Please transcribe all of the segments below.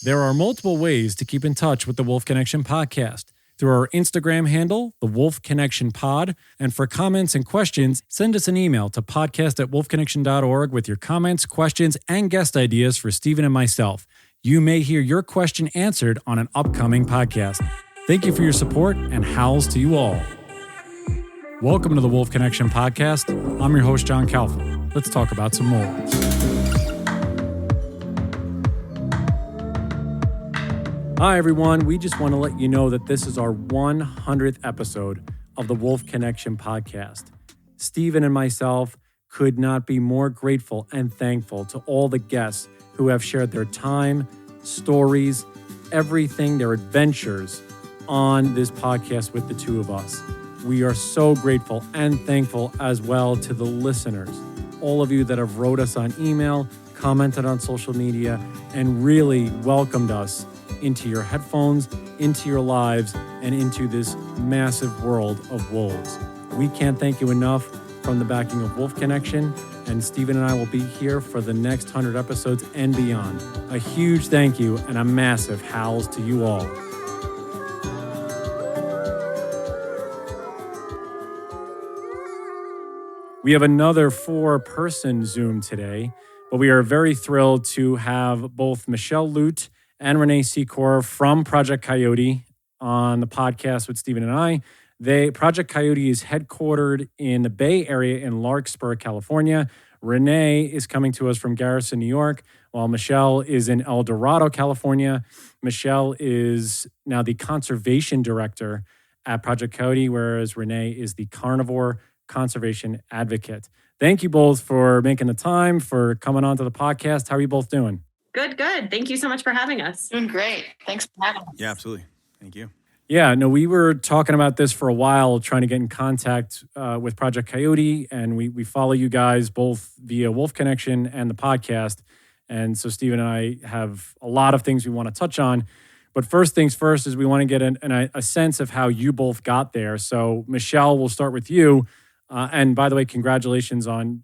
There are multiple ways to keep in touch with the Wolf Connection podcast. Through our Instagram handle, the Wolf Connection Pod, and for comments and questions, send us an email to podcast@wolfconnection.org with your comments, questions, and guest ideas for Stephen and myself. You may hear your question answered on an upcoming podcast. Thank you for your support, and howls to you all. Welcome to the Wolf Connection podcast. I'm your host, John Kalfa. Let's talk about some more. Hi, everyone. We just want to let you know that this is our 100th episode of the Wolf Connection podcast. Stephen and myself could not be more grateful and thankful to all the guests who have shared their time, stories, everything, their adventures on this podcast with the two of us. We are so grateful and thankful as well to the listeners, all of you that have wrote us on email, commented on social media, and really welcomed us into your headphones, into your lives, and into this massive world of wolves. We can't thank you enough from the backing of Wolf Connection, and Stephen and I will be here for the next 100 episodes and beyond. A huge thank you and a massive howls to you all. We have another 4-person Zoom today, but we are very thrilled to have both Michelle Lute and Renee Seacor from Project Coyote on the podcast with Stephen and I. Project Coyote is headquartered in the Bay Area in Larkspur, California. Renee is coming to us from Garrison, New York, while Michelle is in El Dorado, California. Michelle is now the conservation director at Project Coyote, whereas Renee is the Carnivore Conservation Advocate. Thank you both for making the time, for coming on to the podcast. How are you both doing? Good. Thank you so much for having us. Doing great. Thanks for having us. Yeah, absolutely. Thank you. Yeah, no, we were talking about this for a while, trying to get in contact with Project Coyote, and we follow you guys both via Wolf Connection and the podcast. And so Stephen and I have a lot of things we want to touch on. But first things first is we want to get a sense of how you both got there. So Michelle, we'll start with you. And by the way, congratulations on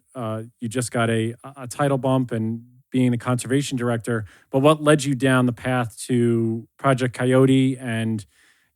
you just got a title bump and being a conservation director, but what led you down the path to Project Coyote, and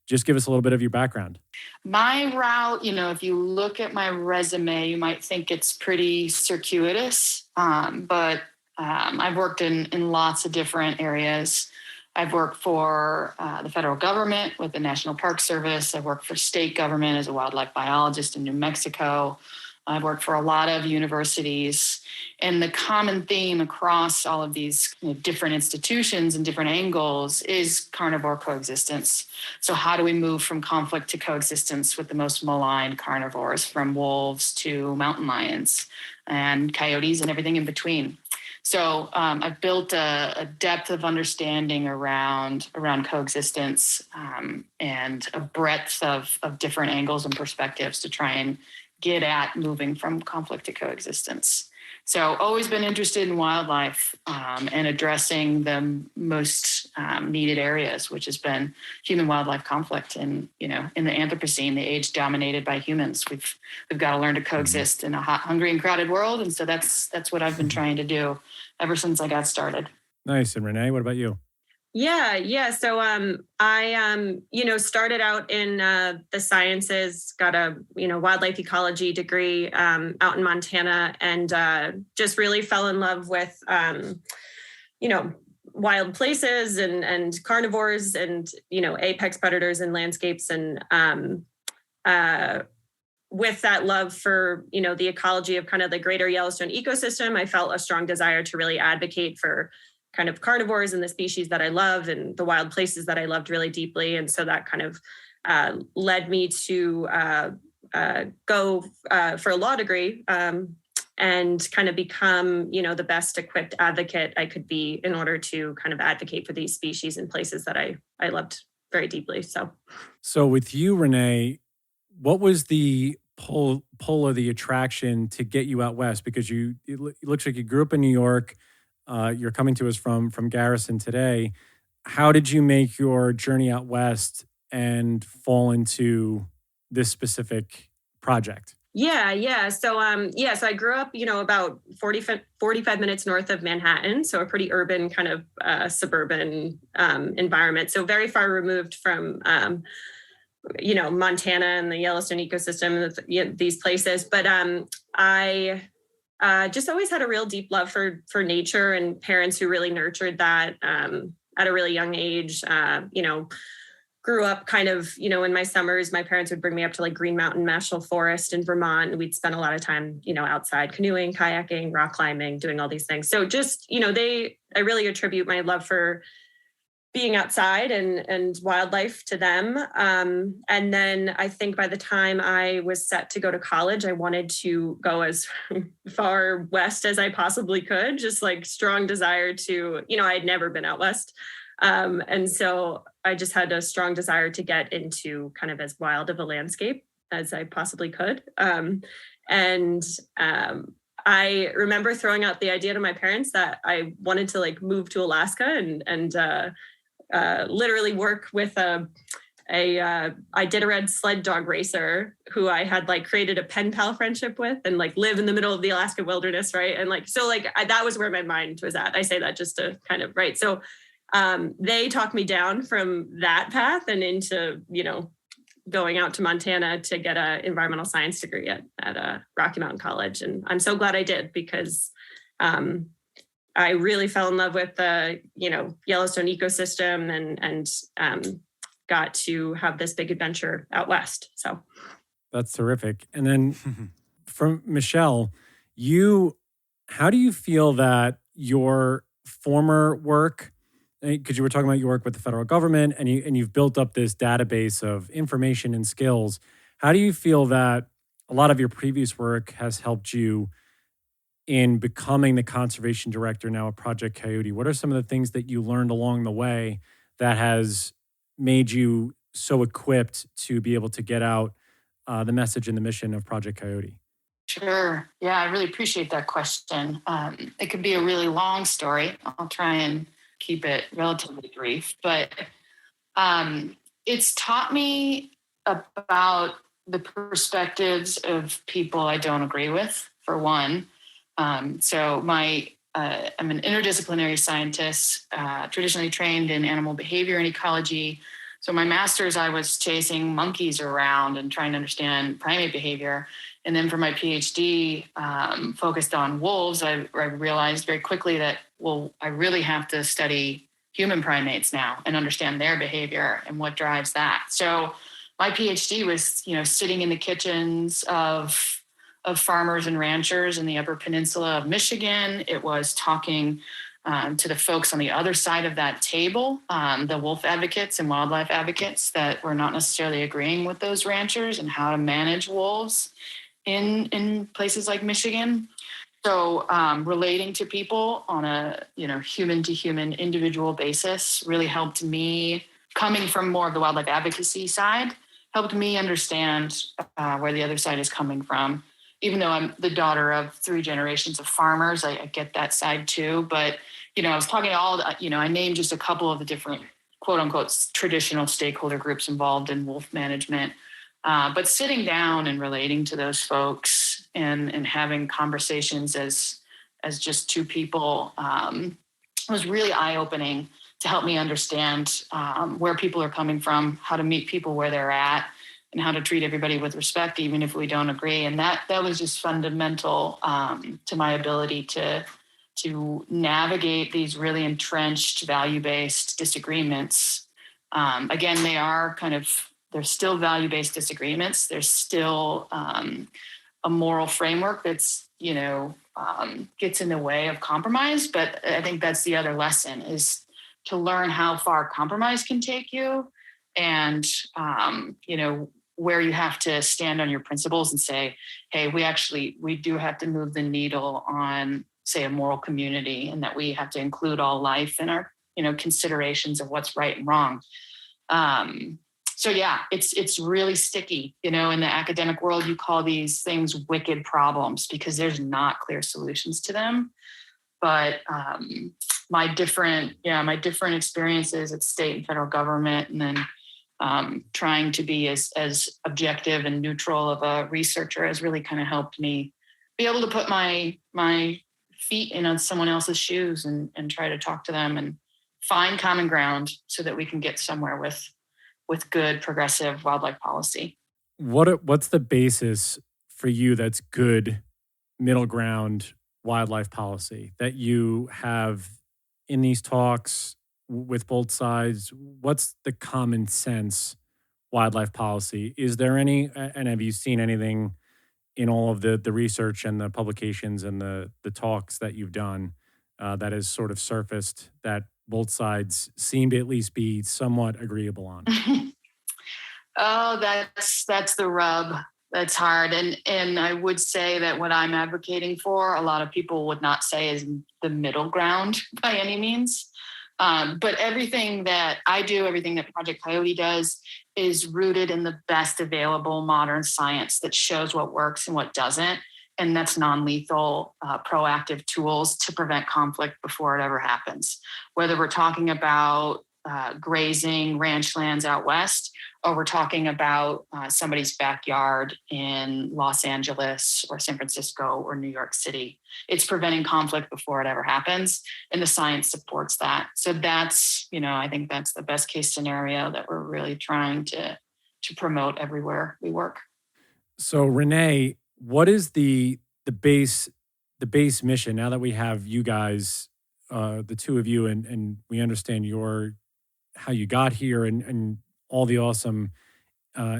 just give us a little bit of your background. My route, if you look at my resume, you might think it's pretty circuitous, but I've worked in lots of different areas. I've worked for the federal government with the National Park Service. I've worked for state government as a wildlife biologist in New Mexico. I've worked for a lot of universities, and the common theme across all of these different institutions and different angles is carnivore coexistence. So how do we move from conflict to coexistence with the most maligned carnivores, from wolves to mountain lions and coyotes and everything in between? So I've built a depth of understanding around coexistence and a breadth of different angles and perspectives to try and get at moving from conflict to coexistence. So always been interested in wildlife and addressing the most needed areas, which has been human-wildlife conflict. And in the Anthropocene, the age dominated by humans. We've got to learn to coexist in a hot, hungry, and crowded world. And so that's what I've been trying to do ever since I got started. Nice. And Renee, what about you? Yeah. So I started out in the sciences, got a wildlife ecology degree out in Montana, and just really fell in love with wild places and carnivores and apex predators and landscapes, and with that love for the ecology of kind of the greater Yellowstone ecosystem, I felt a strong desire to really advocate for kind of carnivores and the species that I love and the wild places that I loved really deeply. And so that kind of led me to go for a law degree and kind of become, the best equipped advocate I could be in order to kind of advocate for these species and places that I loved very deeply. So with you, Renee, what was the pull or the attraction to get you out west? Because it looks like you grew up in New York. You're coming to us from Garrison today. How did you make your journey out west and fall into this specific project? Yeah. So I grew up, about 45 minutes north of Manhattan. So a pretty urban kind of suburban environment. So very far removed from, Montana and the Yellowstone ecosystem, these places. But I just always had a real deep love for nature and parents who really nurtured that at a really young age. Grew up kind of, in my summers, my parents would bring me up to like Green Mountain National Forest in Vermont. And we'd spend a lot of time, outside canoeing, kayaking, rock climbing, doing all these things. So just, I really attribute my love for being outside and wildlife to them. And then I think by the time I was set to go to college, I wanted to go as far west as I possibly could, just like strong desire to, I had never been out west. And so I just had a strong desire to get into kind of as wild of a landscape as I possibly could. I remember throwing out the idea to my parents that I wanted to like move to Alaska and literally work with a Iditarod sled dog racer who I had like created a pen pal friendship with and like live in the middle of the Alaska wilderness. Right. And like, so like that was where my mind was at. I say that just to kind of, right. So they talked me down from that path and into, going out to Montana to get an environmental science degree at Rocky Mountain College. And I'm so glad I did because I really fell in love with the, Yellowstone ecosystem and got to have this big adventure out west. So that's terrific. And then from Michelle, how do you feel that your former work, because you were talking about your work with the federal government and you've built up this database of information and skills. How do you feel that a lot of your previous work has helped you in becoming the conservation director now at Project Coyote? What are some of the things that you learned along the way that has made you so equipped to be able to get out the message and the mission of Project Coyote? Sure. Yeah, I really appreciate that question. It could be a really long story. I'll try and keep it relatively brief, but it's taught me about the perspectives of people I don't agree with, for one. So I'm an interdisciplinary scientist, traditionally trained in animal behavior and ecology. So my master's, I was chasing monkeys around and trying to understand primate behavior. And then for my PhD, focused on wolves, I realized very quickly that, I really have to study human primates now and understand their behavior and what drives that. So my PhD was, sitting in the kitchens of farmers and ranchers in the Upper Peninsula of Michigan. It was talking to the folks on the other side of that table, the wolf advocates and wildlife advocates that were not necessarily agreeing with those ranchers and how to manage wolves in places like Michigan. So relating to people on a human to human individual basis really helped me, coming from more of the wildlife advocacy side, helped me understand where the other side is coming from. Even though I'm the daughter of 3 generations of farmers, I get that side too. But, I was talking to I named just a couple of the different quote unquote traditional stakeholder groups involved in wolf management. But sitting down and relating to those folks and having conversations as just 2 people was really eye-opening to help me understand where people are coming from, how to meet people where they're at, and how to treat everybody with respect, even if we don't agree. And that was just fundamental to my ability to navigate these really entrenched value-based disagreements. Again, they're still value-based disagreements. There's still a moral framework that's, gets in the way of compromise. But I think that's the other lesson, is to learn how far compromise can take you and, where you have to stand on your principles and say, hey, we do have to move the needle on, say, a moral community, and that we have to include all life in our, considerations of what's right and wrong. So yeah, it's really sticky. In the academic world, you call these things wicked problems because there's not clear solutions to them. But my different experiences at state and federal government, and then trying to be as objective and neutral of a researcher has really kind of helped me be able to put my feet in someone else's shoes and try to talk to them and find common ground so that we can get somewhere with good progressive wildlife policy. What's the basis for you that's good middle ground wildlife policy that you have in these talks with both sides? What's the common sense wildlife policy? Is there any, and have you seen anything in all of the research and the publications and the talks that you've done that has sort of surfaced that both sides seem to at least be somewhat agreeable on? Oh, that's the rub. That's hard. And I would say that what I'm advocating for, a lot of people would not say is the middle ground by any means. But everything that I do, everything that Project Coyote does is rooted in the best available modern science that shows what works and what doesn't. And that's non-lethal, proactive tools to prevent conflict before it ever happens. Whether we're talking about grazing ranch lands out west, or we're talking about somebody's backyard in Los Angeles or San Francisco or New York City. It's preventing conflict before it ever happens, and the science supports that. So that's, I think that's the best case scenario that we're really trying to promote everywhere we work. So Renee, what is the base mission now that we have you guys, the two of you, and we understand how you got here and all the awesome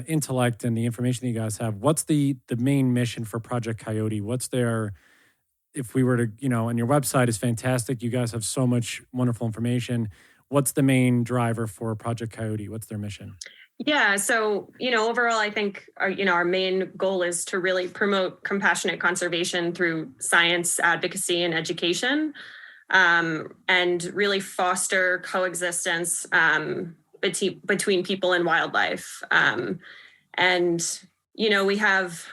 intellect and the information that you guys have? What's the main mission for Project Coyote? What's their, if we were to, and your website is fantastic. You guys have so much wonderful information. What's the main driver for Project Coyote? What's their mission? Yeah. So, overall, I think, our main goal is to really promote compassionate conservation through science, advocacy, and education, and really foster coexistence between people and wildlife. We have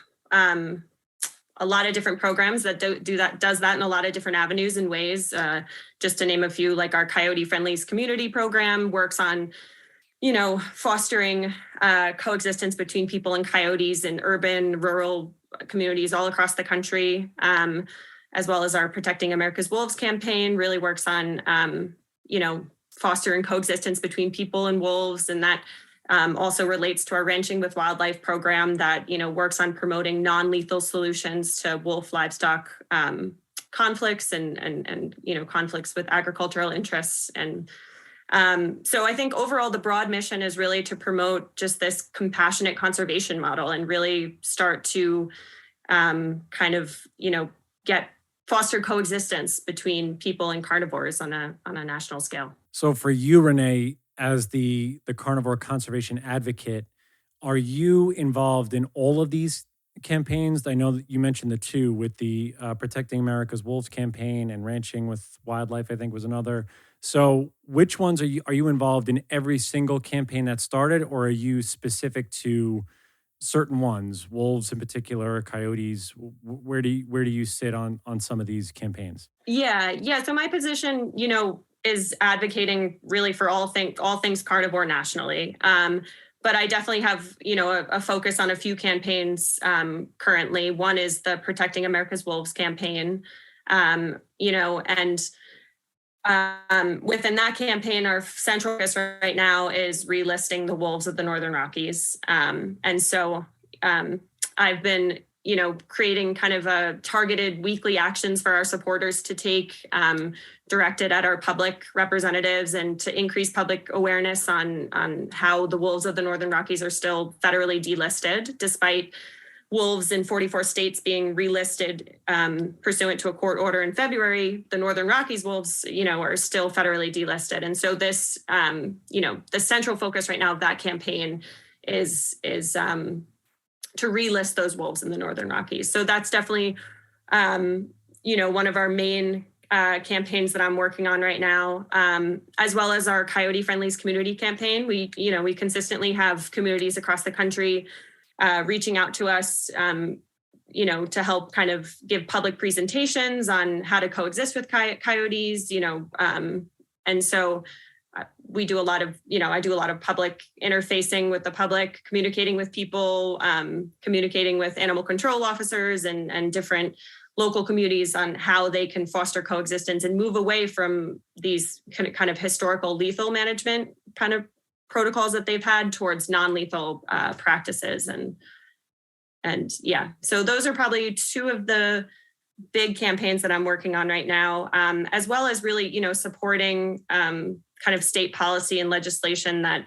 a lot of different programs that does that in a lot of different avenues and ways. Just to name a few, like our Coyote Friendlies community program works on, fostering coexistence between people and coyotes in urban, rural communities all across the country, as well as our Protecting America's Wolves campaign really works on, fostering coexistence between people and wolves. And that also relates to our Ranching with Wildlife program that, works on promoting non-lethal solutions to wolf livestock conflicts and conflicts with agricultural interests. And so I think overall, the broad mission is really to promote just this compassionate conservation model and really start to foster coexistence between people and carnivores on a national scale. So for you, Renee, as the Carnivore Conservation Advocate, are you involved in all of these campaigns? I know that you mentioned the two with the Protecting America's Wolves campaign and Ranching with Wildlife, I think was another. So which ones are you involved in every single campaign that started, or are you specific to certain ones, wolves in particular, coyotes? Where do you sit on some of these campaigns? Yeah. So my position, is advocating really for all things carnivore nationally. But I definitely have, a focus on a few campaigns currently. One is the Protecting America's Wolves campaign, and within that campaign, our central focus right now is relisting the wolves of the Northern Rockies. And so I've been, creating kind of a targeted weekly actions for our supporters to take directed at our public representatives and to increase public awareness on how the wolves of the Northern Rockies are still federally delisted, despite wolves in 44 states being relisted pursuant to a court order in February. The Northern Rockies wolves, are still federally delisted. And so this, the central focus right now of that campaign is to relist those wolves in the Northern Rockies. So that's definitely, one of our main campaigns that I'm working on right now, as well as our Coyote Friendlies community campaign. We consistently have communities across the country reaching out to us, to help kind of give public presentations on how to coexist with coyotes, and so we do a lot of, I do a lot of public interfacing with the public, communicating with people, communicating with animal control officers and different local communities on how they can foster coexistence and move away from these kind of historical lethal management kind of protocols that they've had towards non-lethal practices. And yeah, so those are probably two of the big campaigns that I'm working on right now, as well as really, supporting kind of state policy and legislation that,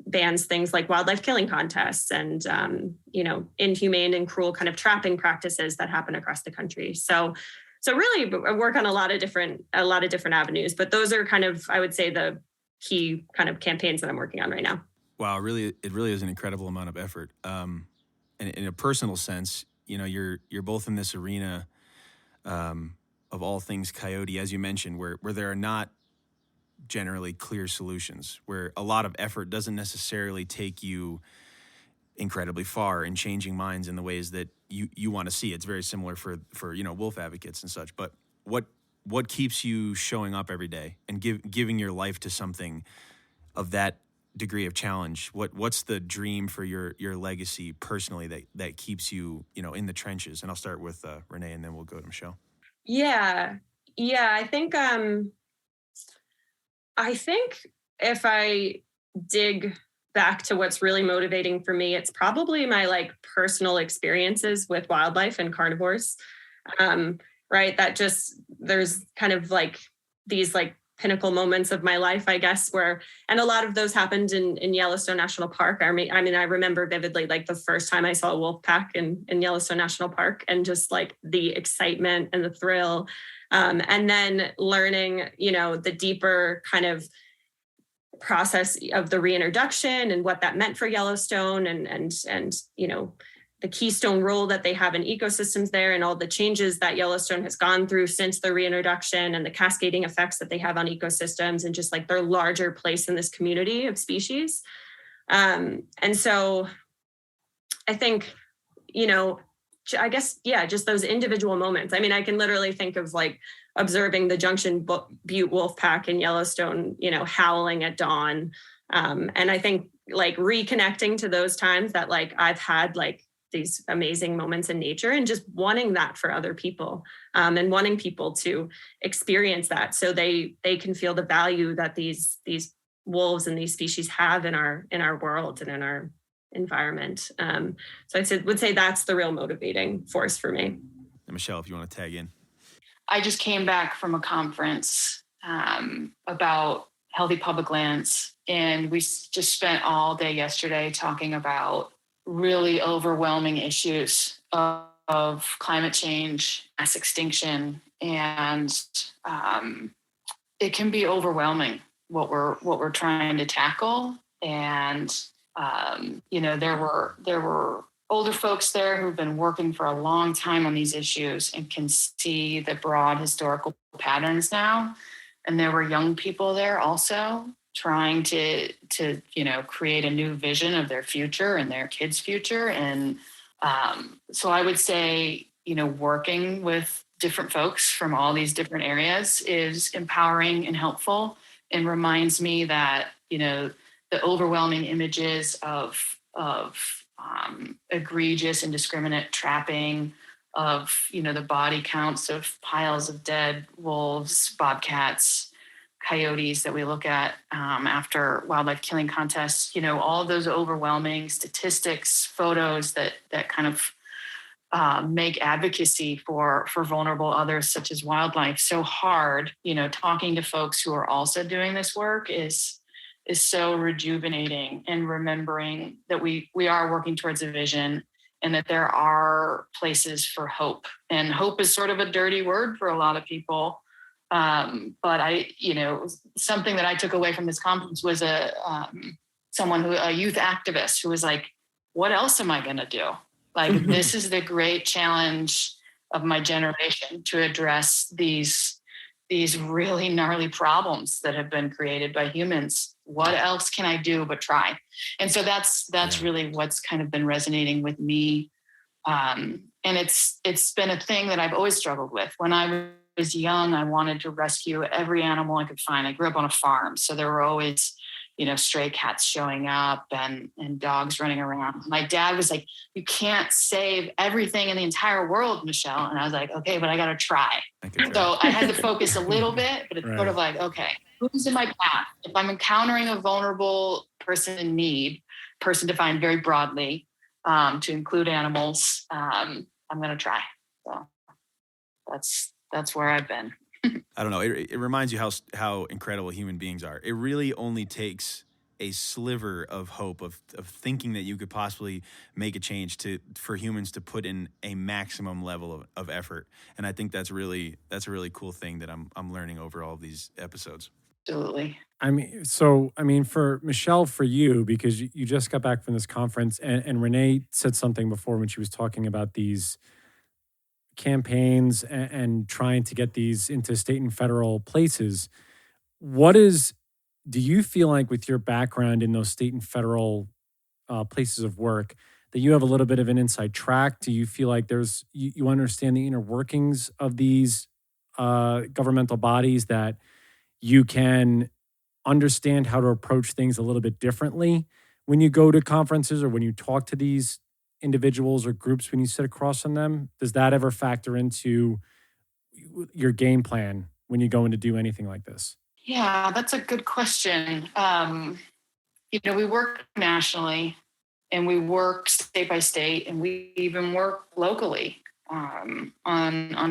bans things like wildlife killing contests and, inhumane and cruel kind of trapping practices that happen across the country. So really I work on a lot of different avenues, but those are kind of, I would say, the key kind of campaigns that I'm working on right now. Wow. It really is an incredible amount of effort. And in a personal sense, you're both in this arena of all things coyote, as you mentioned, where there are not generally clear solutions, where a lot of effort doesn't necessarily take you incredibly far in changing minds in the ways that you want to see. It's very similar for wolf advocates and such. But what keeps you showing up every day and giving your life to something of that degree of challenge? What's the dream for your legacy personally that keeps you in the trenches? And I'll start with Renee, and then we'll go to Michelle. Yeah. I think if I dig back to what's really motivating for me, it's probably my personal experiences with wildlife and carnivores. Right. That just, there's kind of these pinnacle moments of my life, I guess, and a lot of those happened in Yellowstone National Park. I remember vividly, the first time I saw a wolf pack in Yellowstone National Park, and just the excitement and the thrill. And then learning, the deeper kind of process of the reintroduction and what that meant for Yellowstone and the keystone role that they have in ecosystems there, and all the changes that Yellowstone has gone through since the reintroduction, and the cascading effects that they have on ecosystems, and just their larger place in this community of species. And so I think, I guess, yeah, just those individual moments. I can literally think of observing the Junction Butte wolf pack in Yellowstone, howling at dawn. And I think reconnecting to those times that I've had these amazing moments in nature, and just wanting that for other people, and wanting people to experience that so they can feel the value that these wolves and these species have in our world and in our environment. So I would say that's the real motivating force for me. And Michelle, if you want to tag in. I just came back from a conference about healthy public lands, and we just spent all day yesterday talking about really overwhelming issues of climate change, mass extinction, and it can be overwhelming what we're trying to tackle. And there were older folks there who've been working for a long time on these issues and can see the broad historical patterns now. And there were young people there also trying to create a new vision of their future and their kids' future. And so I would say, working with different folks from all these different areas is empowering and helpful, and reminds me that, the overwhelming images of egregious, indiscriminate trapping, of, the body counts of piles of dead wolves, bobcats, coyotes that we look at after wildlife killing contests, all of those overwhelming statistics, photos that kind of make advocacy for vulnerable others, such as wildlife, so hard. Talking to folks who are also doing this work is so rejuvenating, and remembering that we are working towards a vision, and that there are places for hope. And hope is sort of a dirty word for a lot of people. But something that I took away from this conference was a youth activist who was like, what else am I going to do? This is the great challenge of my generation, to address these really gnarly problems that have been created by humans. What else can I do but try? And so that's really what's kind of been resonating with me. And it's been a thing that I've always struggled with. When I was young, I wanted to rescue every animal I could find. I grew up on a farm, so there were always, stray cats showing up and dogs running around. My dad was like, "You can't save everything in the entire world, Michelle." And I was like, "Okay, but I got to try." So I had to focus a little bit, but it's Right. sort of like, okay, who's in my path? If I'm encountering a vulnerable person in need, person defined very broadly, to include animals, I'm going to try. So that's where I've been. I don't know. It reminds you how incredible human beings are. It really only takes a sliver of hope of thinking that you could possibly make a change for humans to put in a maximum level of effort. And I think that's a really cool thing that I'm learning over all of these episodes. Absolutely. For Michelle, for you, because you just got back from this conference, and Renee said something before when she was talking about these campaigns and trying to get these into state and federal places. Do you feel like with your background in those state and federal places of work that you have a little bit of an inside track? Do you feel like you understand the inner workings of these governmental bodies, that you can understand how to approach things a little bit differently when you go to conferences or when you talk to these individuals or groups when you sit across from them? Does that ever factor into your game plan when you go in to do anything like this? Yeah, that's a good question. We work nationally and we work state by state, and we even work locally on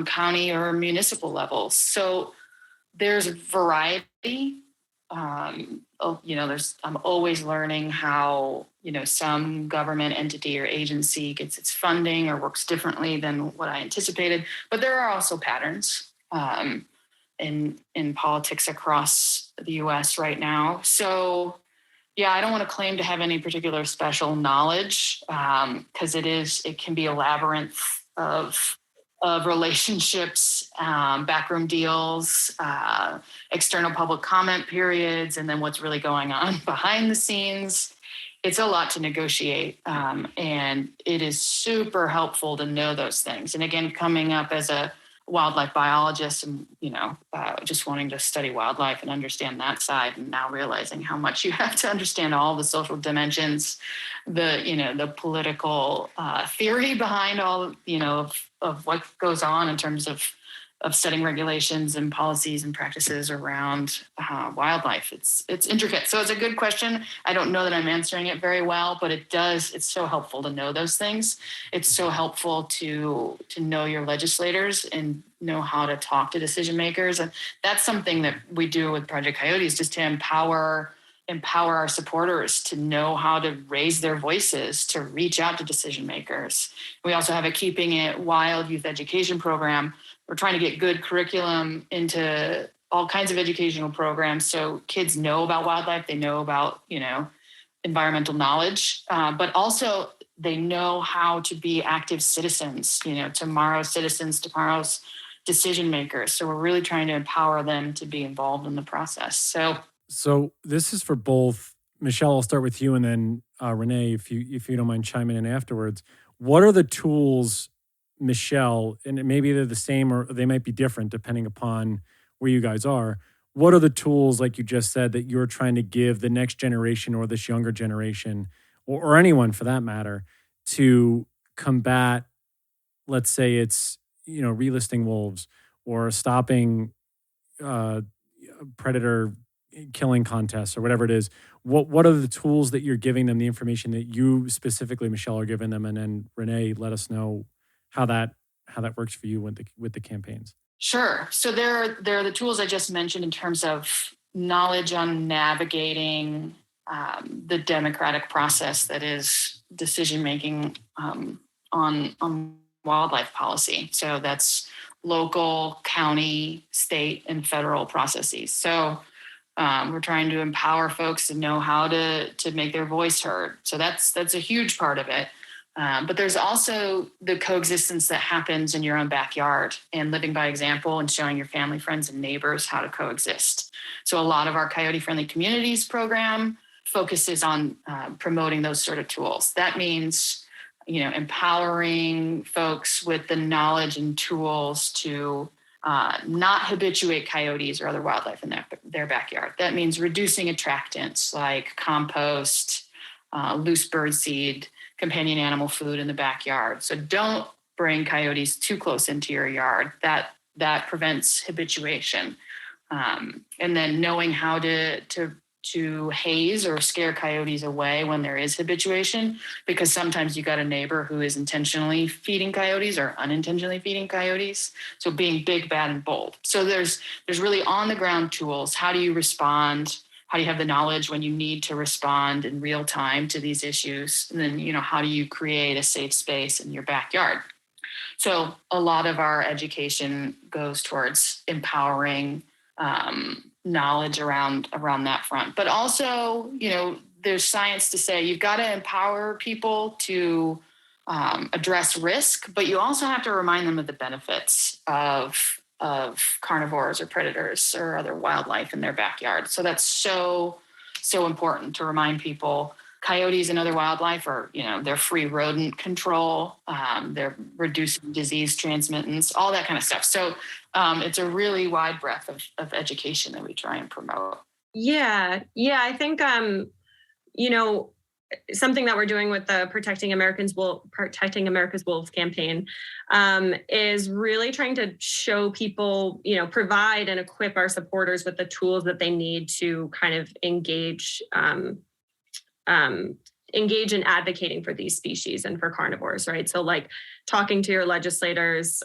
county or municipal levels. So there's variety. I'm always learning how, some government entity or agency gets its funding or works differently than what I anticipated. But there are also patterns in politics across the U.S. right now. So, yeah, I don't want to claim to have any particular special knowledge, because it can be a labyrinth of relationships, backroom deals, external public comment periods, and then what's really going on behind the scenes. It's a lot to negotiate, and it is super helpful to know those things. And again, coming up as a wildlife biologist and, just wanting to study wildlife and understand that side, and now realizing how much you have to understand all the social dimensions, the political theory behind all, of what goes on in terms of setting regulations and policies and practices around wildlife. It's intricate. So it's a good question. I don't know that I'm answering it very well, but it's so helpful to know those things. It's so helpful to know your legislators and know how to talk to decision makers. And that's something that we do with Project Coyote, is just to empower our supporters to know how to raise their voices, to reach out to decision makers. We also have a Keeping It Wild youth education program. We're trying to get good curriculum into all kinds of educational programs so kids know about wildlife, they know about, environmental knowledge, but also they know how to be active citizens, tomorrow's citizens, tomorrow's decision makers. So we're really trying to empower them to be involved in the process. So this is for both. Michelle, I'll start with you, and then Renee, if you don't mind chiming in afterwards. What are the tools, Michelle, and maybe they're the same or they might be different depending upon where you guys are. What are the tools, like you just said, that you're trying to give the next generation or this younger generation, or anyone for that matter, to combat, let's say it's, relisting wolves or stopping predator killing contests or whatever it is? What are the tools that you're giving them, the information that you specifically, Michelle, are giving them? And then Renee, let us know how that works for you with the campaigns. Sure. So there are the tools I just mentioned in terms of knowledge on navigating the democratic process that is decision making on wildlife policy. So that's local, county, state, and federal processes. So we're trying to empower folks to know how to make their voice heard. So that's a huge part of it. But there's also the coexistence that happens in your own backyard, and living by example and showing your family, friends, and neighbors how to coexist. So a lot of our Coyote Friendly Communities program focuses on promoting those sort of tools. That means, empowering folks with the knowledge and tools to not habituate coyotes or other wildlife in their backyard. That means reducing attractants like compost, loose bird seed, companion animal food in the backyard. So don't bring coyotes too close into your yard. That prevents habituation. And then knowing how to haze or scare coyotes away when there is habituation, because sometimes you got a neighbor who is intentionally feeding coyotes or unintentionally feeding coyotes. So being big, bad, and bold. So there's really on the ground tools. How do you respond? How do you have the knowledge when you need to respond in real time to these issues? And then, how do you create a safe space in your backyard? So a lot of our education goes towards empowering knowledge around that front. But also, there's science to say you've got to empower people to address risk, but you also have to remind them of the benefits of carnivores or predators or other wildlife in their backyard. So that's so important to remind people. Coyotes and other wildlife are, they're free rodent control. They're reducing disease transmittance, all that kind of stuff. So it's a really wide breadth of education that we try and promote. Yeah. I think, something that we're doing with the Protecting America's Wolves campaign is really trying to show people, provide and equip our supporters with the tools that they need to kind of engage in advocating for these species and for carnivores, right? So like talking to your legislators,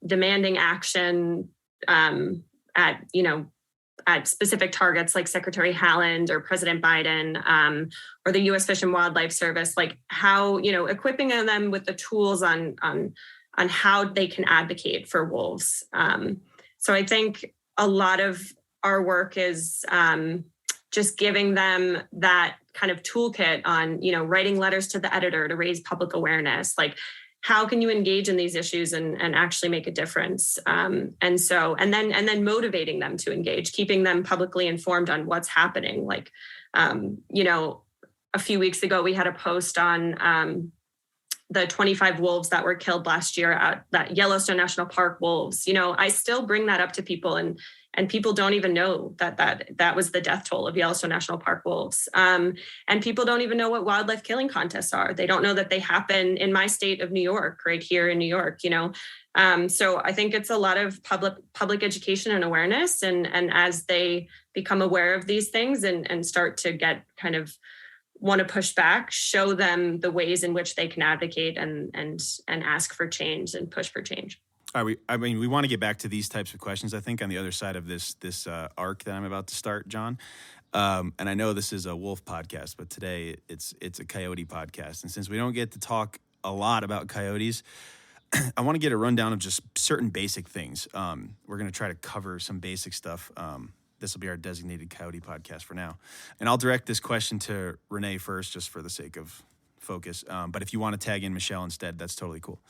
demanding action at specific targets like Secretary Haaland or President Biden or the U.S. Fish and Wildlife Service, like how, equipping them with the tools on how they can advocate for wolves. So I think a lot of our work is just giving them that kind of toolkit on, writing letters to the editor to raise public awareness, like how can you engage in these issues and actually make a difference? And then motivating them to engage, keeping them publicly informed on what's happening. Like, a few weeks ago, we had a post on the 25 wolves that were killed last year at that Yellowstone National Park wolves. I still bring that up to people and people don't even know that was the death toll of Yellowstone National Park wolves. And people don't even know what wildlife killing contests are. They don't know that they happen in my state of New York, right here in New York, So I think it's a lot of public education and awareness. And as they become aware of these things and start to get kind of want to push back, show them the ways in which they can advocate and ask for change and push for change. We want to get back to these types of questions, I think, on the other side of this arc that I'm about to start, John. And I know this is a wolf podcast, but today it's a coyote podcast. And since we don't get to talk a lot about coyotes, I want to get a rundown of just certain basic things. We're going to try to cover some basic stuff. This will be our designated coyote podcast for now. And I'll direct this question to Renee first, just for the sake of focus. But if you want to tag in Michelle instead, that's totally cool.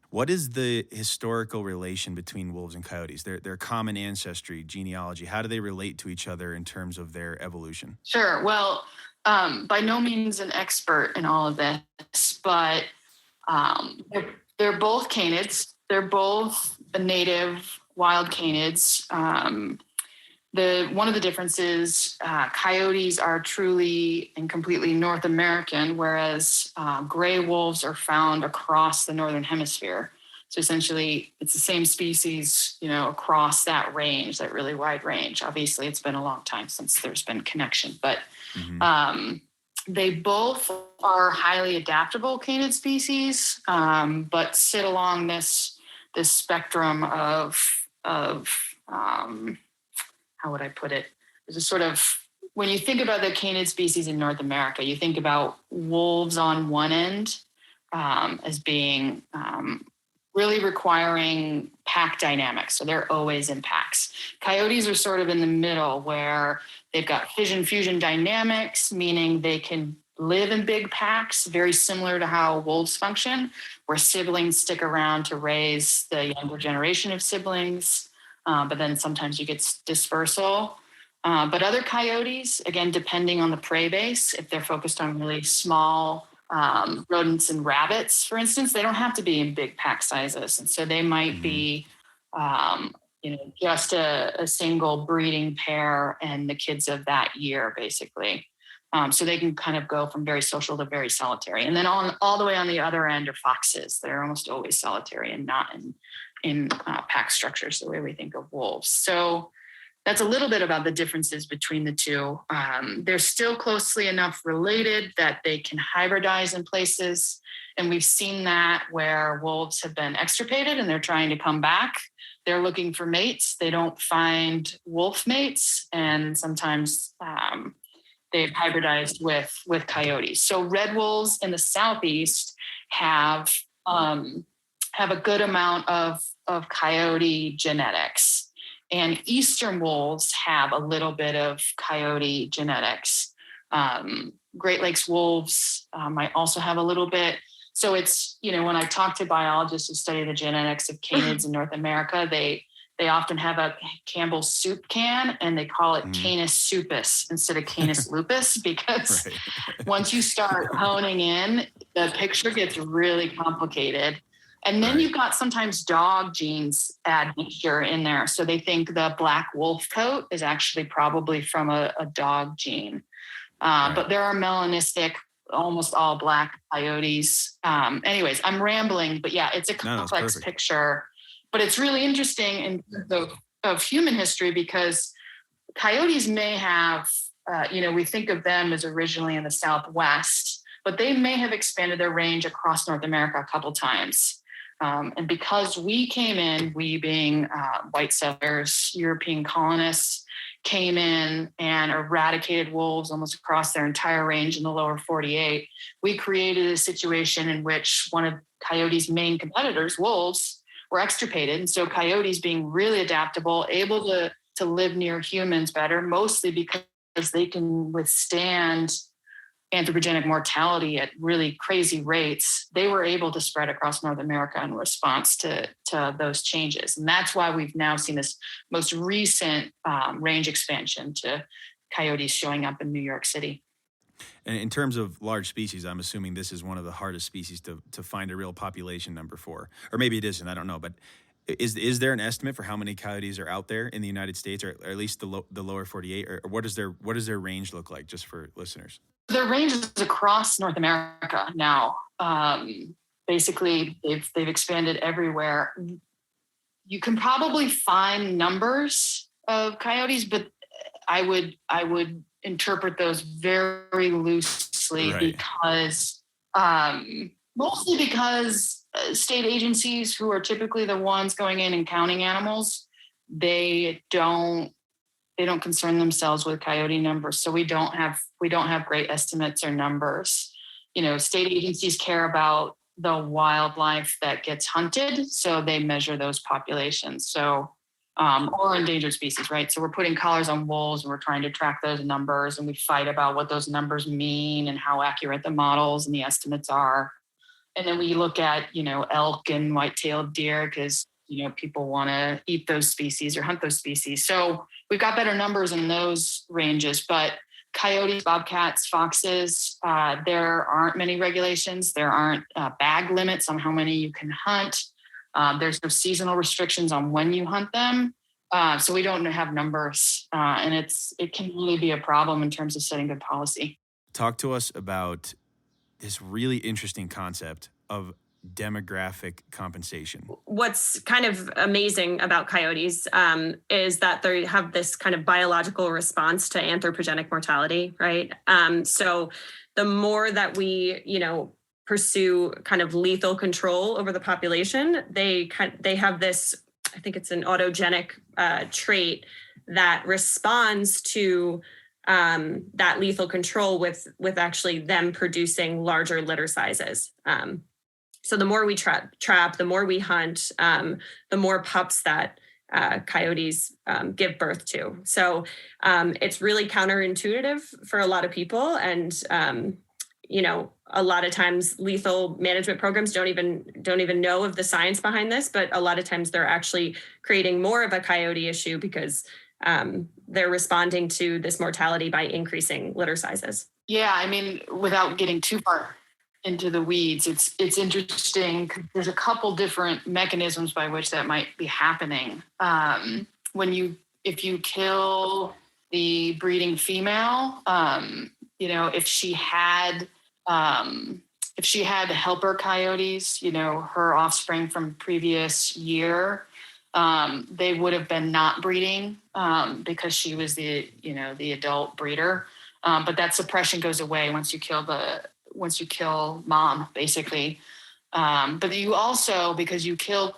What is the historical relation between wolves and coyotes? Their common ancestry, genealogy. How do they relate to each other in terms of their evolution? Sure. Well, by no means an expert in all of this, but they're both canids. They're both native wild canids. One of the differences, coyotes are truly and completely North American, whereas gray wolves are found across the Northern Hemisphere. So essentially, it's the same species, across that range, that really wide range. Obviously, it's been a long time since there's been connection, but they both are highly adaptable canid species, but sit along this spectrum of how would I put it? There's a sort of, when you think about the canid species in North America, you think about wolves on one end as being really requiring pack dynamics. So they're always in packs. Coyotes are sort of in the middle where they've got fission-fusion dynamics, meaning they can live in big packs, very similar to how wolves function, where siblings stick around to raise the younger generation of siblings. But then sometimes you get dispersal. But other coyotes, again, depending on the prey base, if they're focused on really small rodents and rabbits, for instance, they don't have to be in big pack sizes. And so they might be just a single breeding pair and the kids of that year, basically. So they can kind of go from very social to very solitary. And then all the way on the other end are foxes. They're almost always solitary and not in pack structures, the way we think of wolves. So that's a little bit about the differences between the two. They're still closely enough related that they can hybridize in places. And we've seen that where wolves have been extirpated and they're trying to come back. They're looking for mates. They don't find wolf mates. And sometimes they've hybridized with coyotes. So red wolves in the Southeast have a good amount of coyote genetics. And Eastern wolves have a little bit of coyote genetics. Great Lakes wolves might also have a little bit. So it's, when I talk to biologists who study the genetics of canids in North America, they often have a Campbell's soup can and they call it Canis supus instead of Canis lupus, because once you start honing in, the picture gets really complicated. And then you've got sometimes dog genes admixture in there. So they think the black wolf coat is actually probably from a dog gene. But there are melanistic, almost all black coyotes. Anyways, I'm rambling, but yeah, it's a complex picture. But it's really interesting in terms of human history, because coyotes may have, we think of them as originally in the Southwest, but they may have expanded their range across North America a couple times. And because we came in, we being white settlers, European colonists, came in and eradicated wolves almost across their entire range in the lower 48, we created a situation in which one of coyotes' main competitors, wolves, were extirpated. And so coyotes, being really adaptable, able to live near humans better, mostly because they can withstand anthropogenic mortality at really crazy rates, they were able to spread across North America in response to those changes. And that's why we've now seen this most recent range expansion to coyotes showing up in New York City. And in terms of large species, I'm assuming this is one of the hardest species to find a real population number for. Or maybe it isn't, I don't know. But is there an estimate for how many coyotes are out there in the United States, or at least the lower 48? Or what does their range look like, just for listeners? Their range is across North America now. Basically, they've expanded everywhere. You can probably find numbers of coyotes, but I would interpret those very loosely, because mostly because state agencies, who are typically the ones going in and counting animals, they don't concern themselves with coyote numbers. So we don't have great estimates or numbers. State agencies care about the wildlife that gets hunted, so they measure those populations. So, or endangered species, right? So we're putting collars on wolves and we're trying to track those numbers, and we fight about what those numbers mean and how accurate the models and the estimates are. And then we look at, elk and white-tailed deer, because people want to eat those species or hunt those species. So we've got better numbers in those ranges, but coyotes, bobcats, foxes, there aren't many regulations. There aren't bag limits on how many you can hunt. There's no seasonal restrictions on when you hunt them. So we don't have numbers, and it can really be a problem in terms of setting good policy. Talk to us about this really interesting concept of demographic compensation. What's kind of amazing about coyotes is that they have this kind of biological response to anthropogenic mortality, right? So the more that we, pursue kind of lethal control over the population, they have this, I think it's an autogenic trait that responds to that lethal control with actually them producing larger litter sizes. So the more we trap, the more we hunt, the more pups that coyotes give birth to. So it's really counterintuitive for a lot of people. And, a lot of times lethal management programs don't even know of the science behind this, but a lot of times they're actually creating more of a coyote issue because they're responding to this mortality by increasing litter sizes. Yeah, without getting too far into the weeds, it's interesting. There's a couple different mechanisms by which that might be happening. If you kill the breeding female, if she had helper coyotes, her offspring from previous year, they would have been not breeding because she was the adult breeder. But that suppression goes away once you kill mom, basically. But you also, because you kill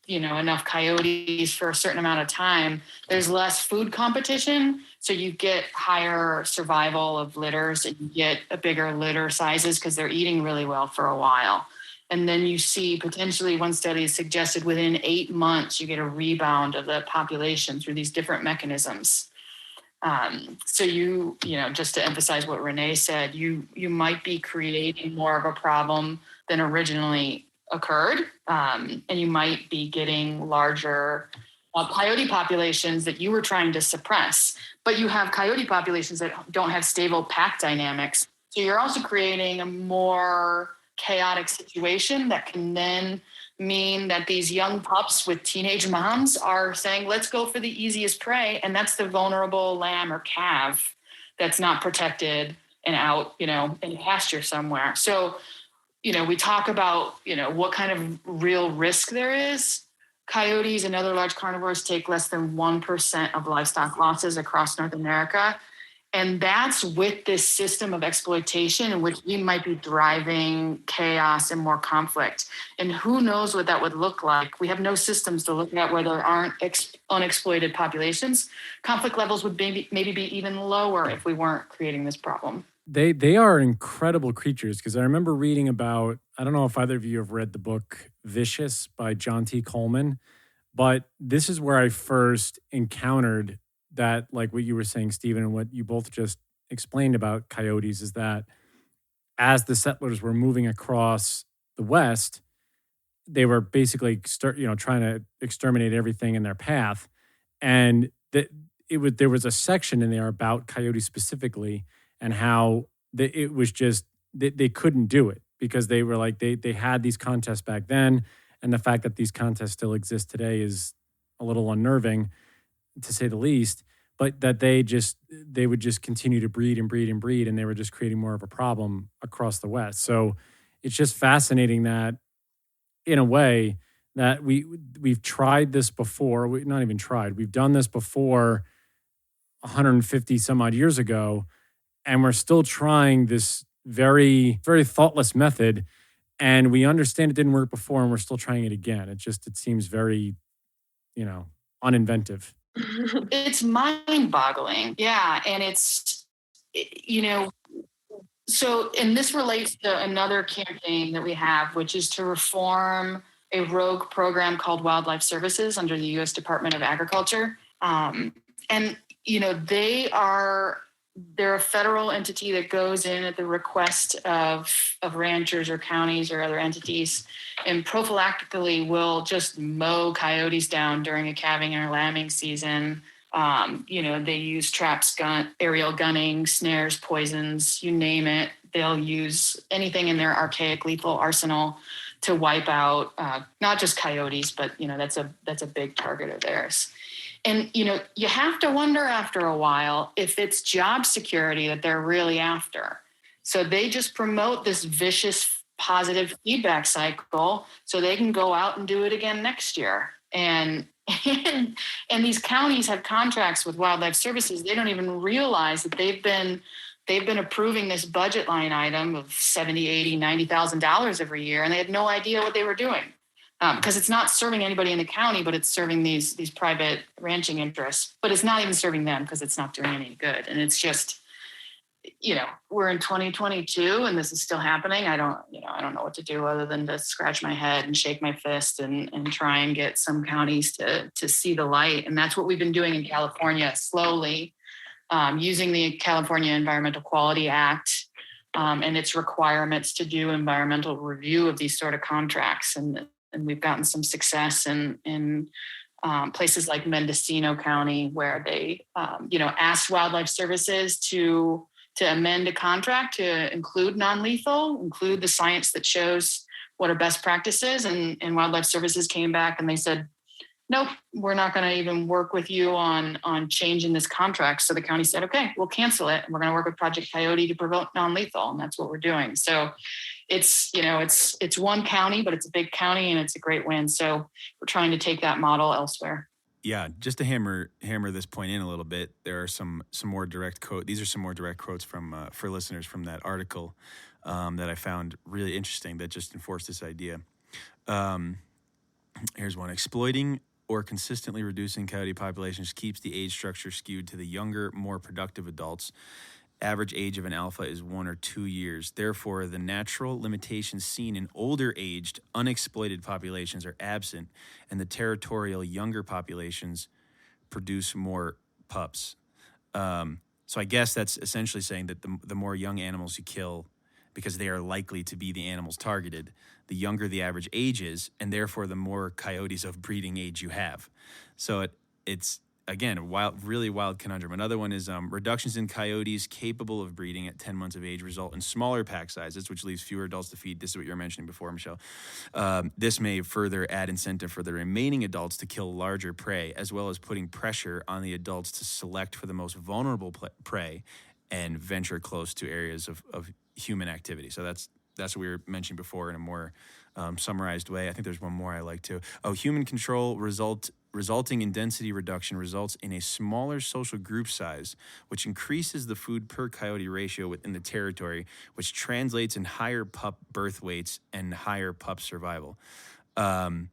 enough coyotes for a certain amount of time, there's less food competition. So you get higher survival of litters, and you get a bigger litter sizes because they're eating really well for a while. And then you see potentially, one study has suggested within 8 months, you get a rebound of the population through these different mechanisms. So just to emphasize what Renee said, you might be creating more of a problem than originally occurred. And you might be getting larger coyote populations that you were trying to suppress, but you have coyote populations that don't have stable pack dynamics. So you're also creating a more chaotic situation that can then mean that these young pups with teenage moms are saying, let's go for the easiest prey. And that's the vulnerable lamb or calf that's not protected and out, in pasture somewhere. So, we talk about, what kind of real risk there is. Coyotes and other large carnivores take less than 1% of livestock losses across North America. And that's with this system of exploitation in which we might be driving chaos and more conflict. And who knows what that would look like? We have no systems to look at where there aren't unexploited populations. Conflict levels would maybe be even lower if we weren't creating this problem. They are incredible creatures, because I remember reading about, I don't know if either of you have read the book Vicious by John T. Coleman, but this is where I first encountered that, like what you were saying, Stephen, and what you both just explained about coyotes, is that as the settlers were moving across the West, they were basically trying to exterminate everything in their path. And there was a section in there about coyotes specifically, and how it was just, they couldn't do it because they were like, they had these contests back then. And the fact that these contests still exist today is a little unnerving, to say the least, but that they would just continue to breed and breed and breed, and they were just creating more of a problem across the West. So it's just fascinating that, in a way, that we've tried this before. Not even tried. We've done this before 150 some odd years ago, and we're still trying this very, very thoughtless method. And we understand it didn't work before, and we're still trying it again. It seems very, uninventive. It's mind-boggling. Yeah. And it's, and this relates to another campaign that we have, which is to reform a rogue program called Wildlife Services under the U.S. Department of Agriculture. They're a federal entity that goes in at the request of ranchers or counties or other entities, and prophylactically will just mow coyotes down during a calving or lambing season. They use traps, aerial gunning, snares, poisons, you name it. They'll use anything in their archaic lethal arsenal to wipe out not just coyotes, but that's a big target of theirs. And, you have to wonder after a while if it's job security that they're really after. So they just promote this vicious positive feedback cycle so they can go out and do it again next year. And these counties have contracts with Wildlife Services. They don't even realize that they've been approving this budget line item of $70,000, $80,000, $90,000 every year, and they had no idea what they were doing. Because it's not serving anybody in the county, but it's serving these private ranching interests. But it's not even serving them because it's not doing any good. And it's just, we're in 2022 and this is still happening. I don't know what to do other than to scratch my head and shake my fist and try and get some counties to see the light. And that's what we've been doing in California, slowly, using the California Environmental Quality Act and its requirements to do environmental review of these sort of contracts. And we've gotten some success in places like Mendocino County, where they, asked Wildlife Services to to amend a contract to include non-lethal, include the science that shows what are best practices. And Wildlife Services came back and they said, nope, we're not going to even work with you on changing this contract. So the county said, okay, we'll cancel it. And we're going to work with Project Coyote to promote non-lethal. And that's what we're doing. So it's one county, but it's a big county and it's a great win. So we're trying to take that model elsewhere. Yeah, just to hammer this point in a little bit, there are some more direct quote. These are some more direct quotes from for listeners from that article that I found really interesting that just enforced this idea. Here's one: exploiting or consistently reducing coyote populations keeps the age structure skewed to the younger, more productive adults. Average age of an alpha is 1 or 2 years. Therefore, the natural limitations seen in older aged, unexploited populations are absent, and the territorial younger populations produce more pups. So I guess that's essentially saying that the more young animals you kill, because they are likely to be the animals targeted, the younger the average age is, and therefore the more coyotes of breeding age you have. So it's again, a really wild conundrum. Another one is reductions in coyotes capable of breeding at 10 months of age result in smaller pack sizes, which leaves fewer adults to feed. This is what you were mentioning before, Michelle. This may further add incentive for the remaining adults to kill larger prey, as well as putting pressure on the adults to select for the most vulnerable prey and venture close to areas of human activity. So that's what we were mentioning before in a more summarized way. I think there's one more I like to. Human control resulting in density reduction results in a smaller social group size, which increases the food per coyote ratio within the territory, which translates in higher pup birth weights and higher pup survival. Okay,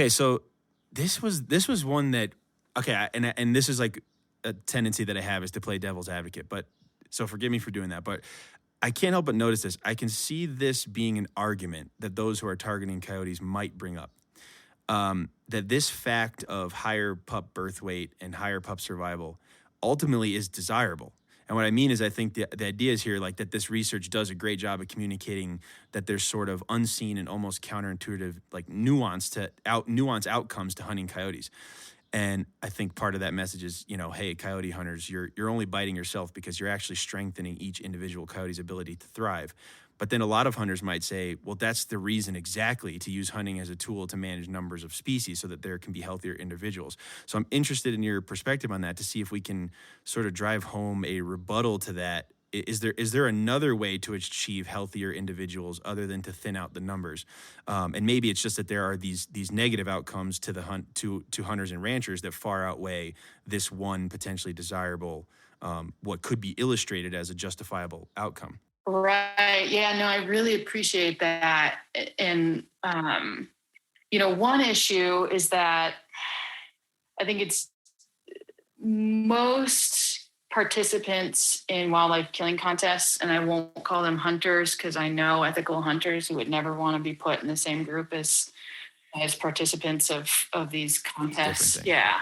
so this was one that, okay, and this is like a tendency that I have is to play devil's advocate, but so forgive me for doing that, but I can't help but notice this. I can see this being an argument that those who are targeting coyotes might bring up. That this fact of higher pup birth weight and higher pup survival ultimately is desirable. And what I mean is I think the idea is here like that this research does a great job of communicating that there's sort of unseen and almost counterintuitive like nuanced outcomes to hunting coyotes. And I think part of that message is, hey, coyote hunters, you're only biting yourself because you're actually strengthening each individual coyote's ability to thrive. But then a lot of hunters might say, well, that's the reason exactly to use hunting as a tool to manage numbers of species so that there can be healthier individuals. So I'm interested in your perspective on that to see if we can sort of drive home a rebuttal to that. Is there another way to achieve healthier individuals other than to thin out the numbers? And maybe it's just that there are these negative outcomes to the to hunters and ranchers that far outweigh this one potentially desirable, what could be illustrated as a justifiable outcome. Right. Yeah, no, I really appreciate that. And, one issue is that I think it's most participants in wildlife killing contests, and I won't call them hunters because I know ethical hunters who would never want to be put in the same group as participants of these contests. Yeah.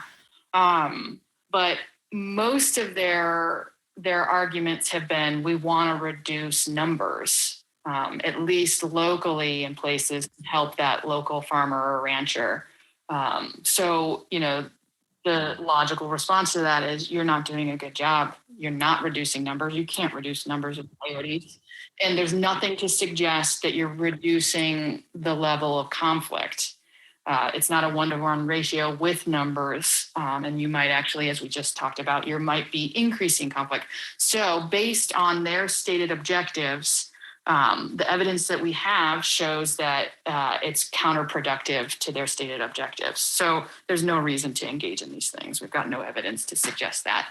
But most of their arguments have been, we want to reduce numbers, at least locally in places, help that local farmer or rancher. The logical response to that is you're not doing a good job. You're not reducing numbers. You can't reduce numbers of coyotes. And there's nothing to suggest that you're reducing the level of conflict. It's not a 1-to-1 ratio with numbers. And you might actually, as we just talked about, you might be increasing conflict. So based on their stated objectives, the evidence that we have shows that it's counterproductive to their stated objectives. So there's no reason to engage in these things. We've got no evidence to suggest that.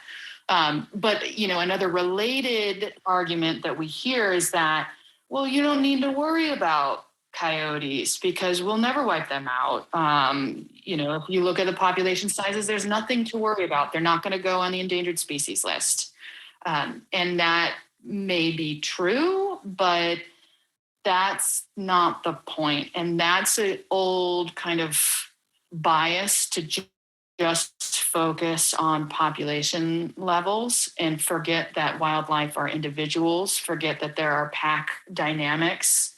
But another related argument that we hear is that, well, you don't need to worry about coyotes because we'll never wipe them out. If you look at the population sizes, there's nothing to worry about. They're not going to go on the endangered species list. And that may be true, but that's not the point. And that's an old kind of bias to just focus on population levels and forget that wildlife are individuals, forget that there are pack dynamics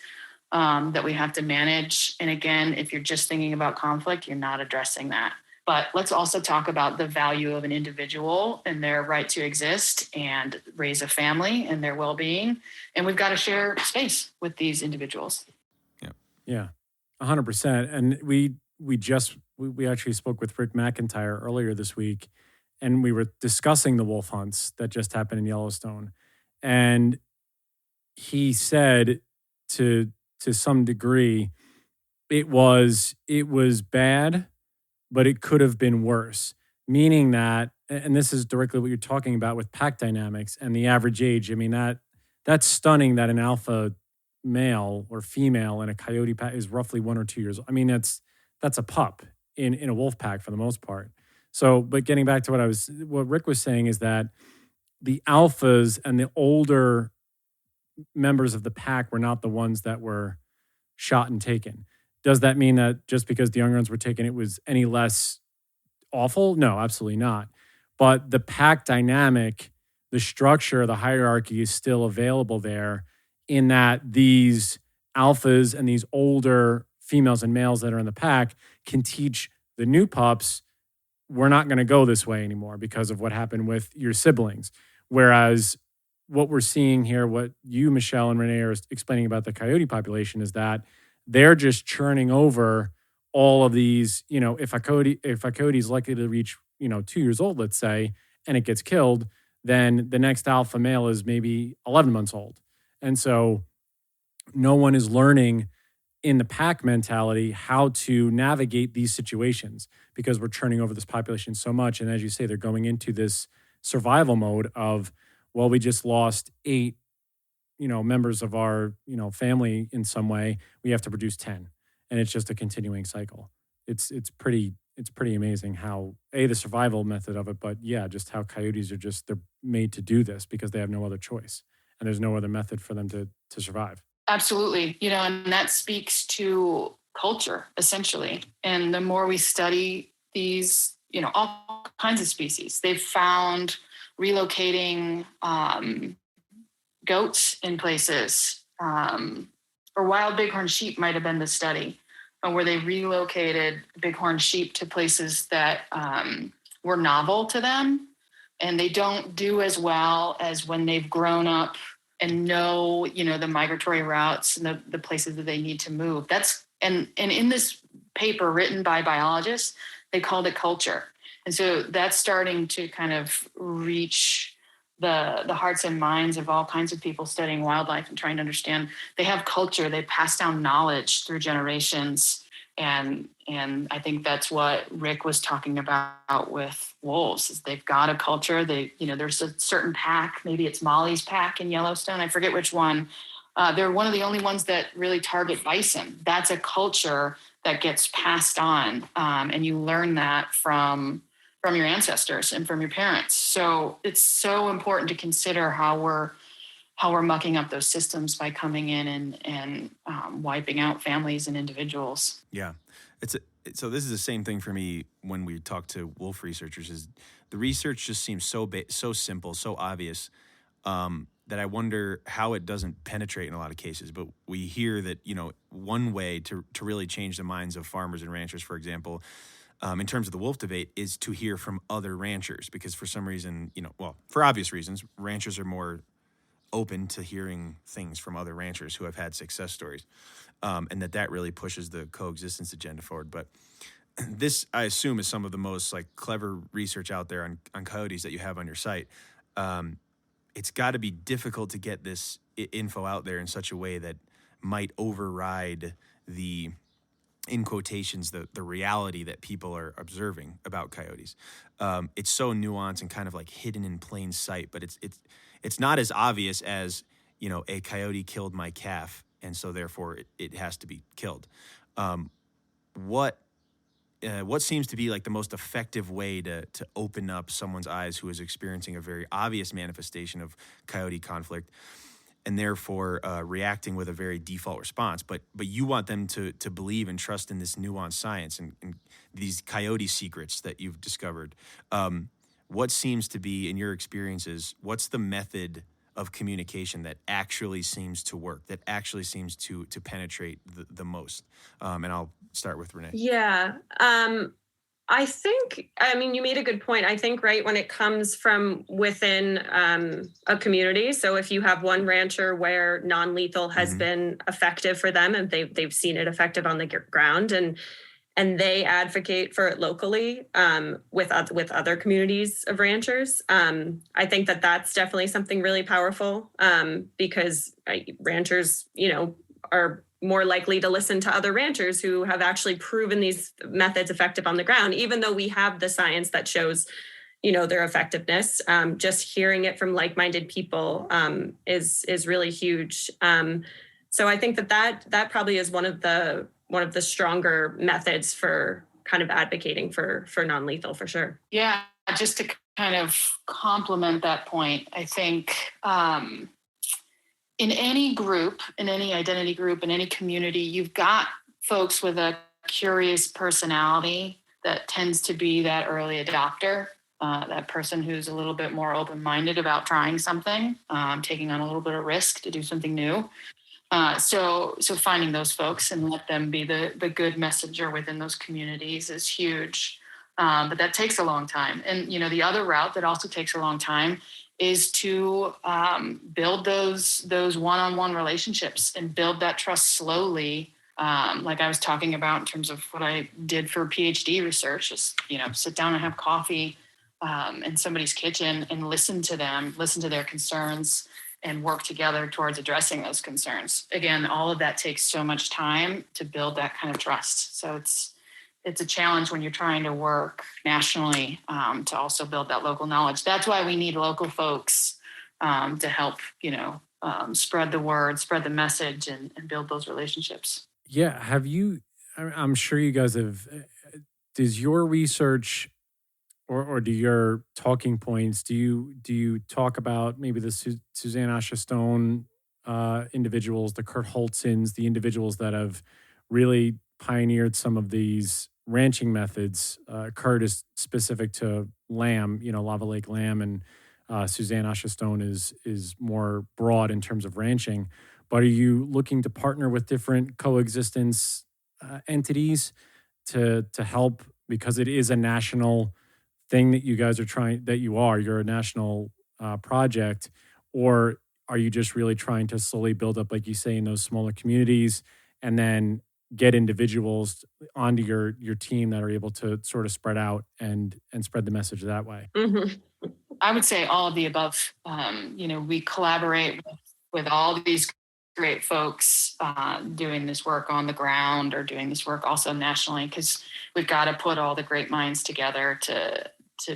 that we have to manage. And again, if you're just thinking about conflict, you're not addressing that. But let's also talk about the value of an individual and their right to exist and raise a family and their well-being. And we've got to share space with these individuals. Yeah, 100%. And we actually spoke with Rick McIntyre earlier this week, and we were discussing the wolf hunts that just happened in Yellowstone. And he said to some degree, it was bad, but it could have been worse. Meaning that, and this is directly what you're talking about with pack dynamics and the average age. I mean, that's stunning that an alpha male or female in a coyote pack is roughly 1 or 2 years old. I mean, that's a pup in a wolf pack for the most part. So, but getting back to what Rick was saying is that the alphas and the older members of the pack were not the ones that were shot and taken. Does that mean that just because the younger ones were taken, it was any less awful? No, absolutely not. But the pack dynamic, the structure, the hierarchy is still available there, in that these alphas and these older females and males that are in the pack can teach the new pups, we're not going to go this way anymore because of what happened with your siblings. Whereas what we're seeing here, what you, Michelle, and Renee are explaining about the coyote population is that they're just churning over all of these, if a coyote is likely to reach, 2 years old, let's say, and it gets killed, then the next alpha male is maybe 11 months old. And so no one is learning in the pack mentality how to navigate these situations because we're churning over this population so much. And as you say, they're going into this survival mode of, well, we just lost 8, members of our, family in some way. We have to produce 10. And it's just a continuing cycle. It's pretty amazing how the survival method of it, but yeah, just how coyotes are they're made to do this because they have no other choice. And there's no other method for them to survive. Absolutely. And that speaks to culture, essentially. And the more we study these, all kinds of species, they've found relocating goats in places, or wild bighorn sheep might have been the study, where they relocated bighorn sheep to places that were novel to them. And they don't do as well as when they've grown up and know, the migratory routes and the places that they need to move. And in this paper written by biologists, they called it culture. And so that's starting to kind of reach the hearts and minds of all kinds of people studying wildlife and trying to understand. They have culture, they pass down knowledge through generations. And I think that's what Rick was talking about with wolves, is they've got a culture. There's a certain pack, maybe it's Molly's pack in Yellowstone, I forget which one. They're one of the only ones that really target bison. That's a culture that gets passed on, and you learn that from your ancestors and from your parents. So it's so important to consider how we're mucking up those systems by coming in and wiping out families and individuals. Yeah. So this is the same thing for me when we talk to wolf researchers, is the research just seems so simple, so obvious, that I wonder how it doesn't penetrate in a lot of cases. But we hear that, one way to really change the minds of farmers and ranchers, for example, in terms of the wolf debate, is to hear from other ranchers, because for some reason, for obvious reasons, ranchers are more open to hearing things from other ranchers who have had success stories, and that really pushes the coexistence agenda forward. But this, I assume, is some of the most clever research out there on coyotes that you have on your site. It's got to be difficult to get this info out there in such a way that might override the, in quotations, the reality that people are observing about coyotes. It's so nuanced and kind of hidden in plain sight, but it's not as obvious as, a coyote killed my calf, and so therefore it has to be killed. What seems to be the most effective way to open up someone's eyes who is experiencing a very obvious manifestation of coyote conflict, and therefore reacting with a very default response, but you want them to believe and trust in this nuanced science and these coyote secrets that you've discovered. What seems to be, in your experiences, what's the method of communication that actually seems to work, that actually seems to penetrate the most? And I'll start with Renee. Yeah. I think, you made a good point. I think, right, when it comes from within a community, so if you have one rancher where non-lethal has been effective for them and they've seen it effective on the ground, and they advocate for it locally with other communities of ranchers, I think that's definitely something really powerful because ranchers, are more likely to listen to other ranchers who have actually proven these methods effective on the ground, even though we have the science that shows, their effectiveness. Just hearing it from like-minded people is really huge. So I think that probably is one of the stronger methods for kind of advocating for non-lethal, for sure. Yeah, just to kind of complement that point, I think in any group, in any identity group, in any community, you've got folks with a curious personality that tends to be that early adopter, that person who's a little bit more open-minded about trying something, taking on a little bit of risk to do something new. So finding those folks and let them be the good messenger within those communities is huge. But that takes a long time. And, the other route that also takes a long time is to build those one-on-one relationships and build that trust slowly. Like I was talking about in terms of what I did for PhD research, just, sit down and have coffee in somebody's kitchen and listen to them, listen to their concerns, and work together towards addressing those concerns. Again, all of that takes so much time to build that kind of trust. So it's a challenge when you're trying to work nationally to also build that local knowledge. That's why we need local folks to help, spread the word, spread the message, and build those relationships. Yeah. I'm sure you guys have, does your research or do your talking points, do you talk about maybe the Suzanne Asha Stone individuals, the Kurt Holtzens, the individuals that have really pioneered some of these ranching methods? Kurt is specific to lamb, Lava Lake lamb, and Suzanne Asha Stone is more broad in terms of ranching. But are you looking to partner with different coexistence entities to help, because it is a national thing that you guys are trying, you're a national project, or are you just really trying to slowly build up, like you say, in those smaller communities, and then get individuals onto your team that are able to sort of spread out and spread the message that way? Mm-hmm. I would say all of the above. We collaborate with all these great folks doing this work on the ground or doing this work also nationally, because we've got to put all the great minds together to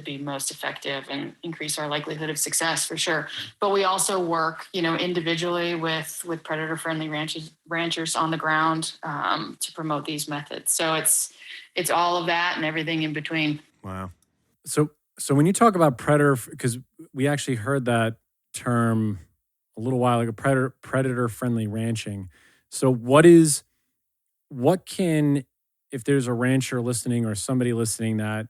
be most effective and increase our likelihood of success, for sure. But we also work, individually with predator-friendly ranchers on the ground to promote these methods. So it's all of that and everything in between. Wow. So when you talk about predator, because we actually heard that term a little while ago, predator-friendly ranching. So if there's a rancher listening or somebody listening,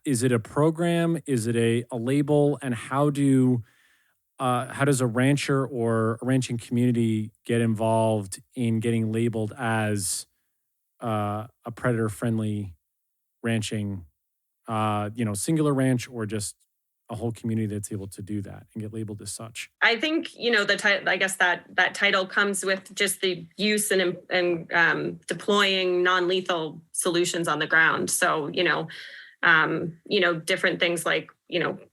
is it a program? Is it a label? And how does a rancher or a ranching community get involved in getting labeled as a predator-friendly ranching, singular ranch, or just a whole community that's able to do that and get labeled as such? I think, I guess that title comes with just the use and deploying non-lethal solutions on the ground. So, different things like,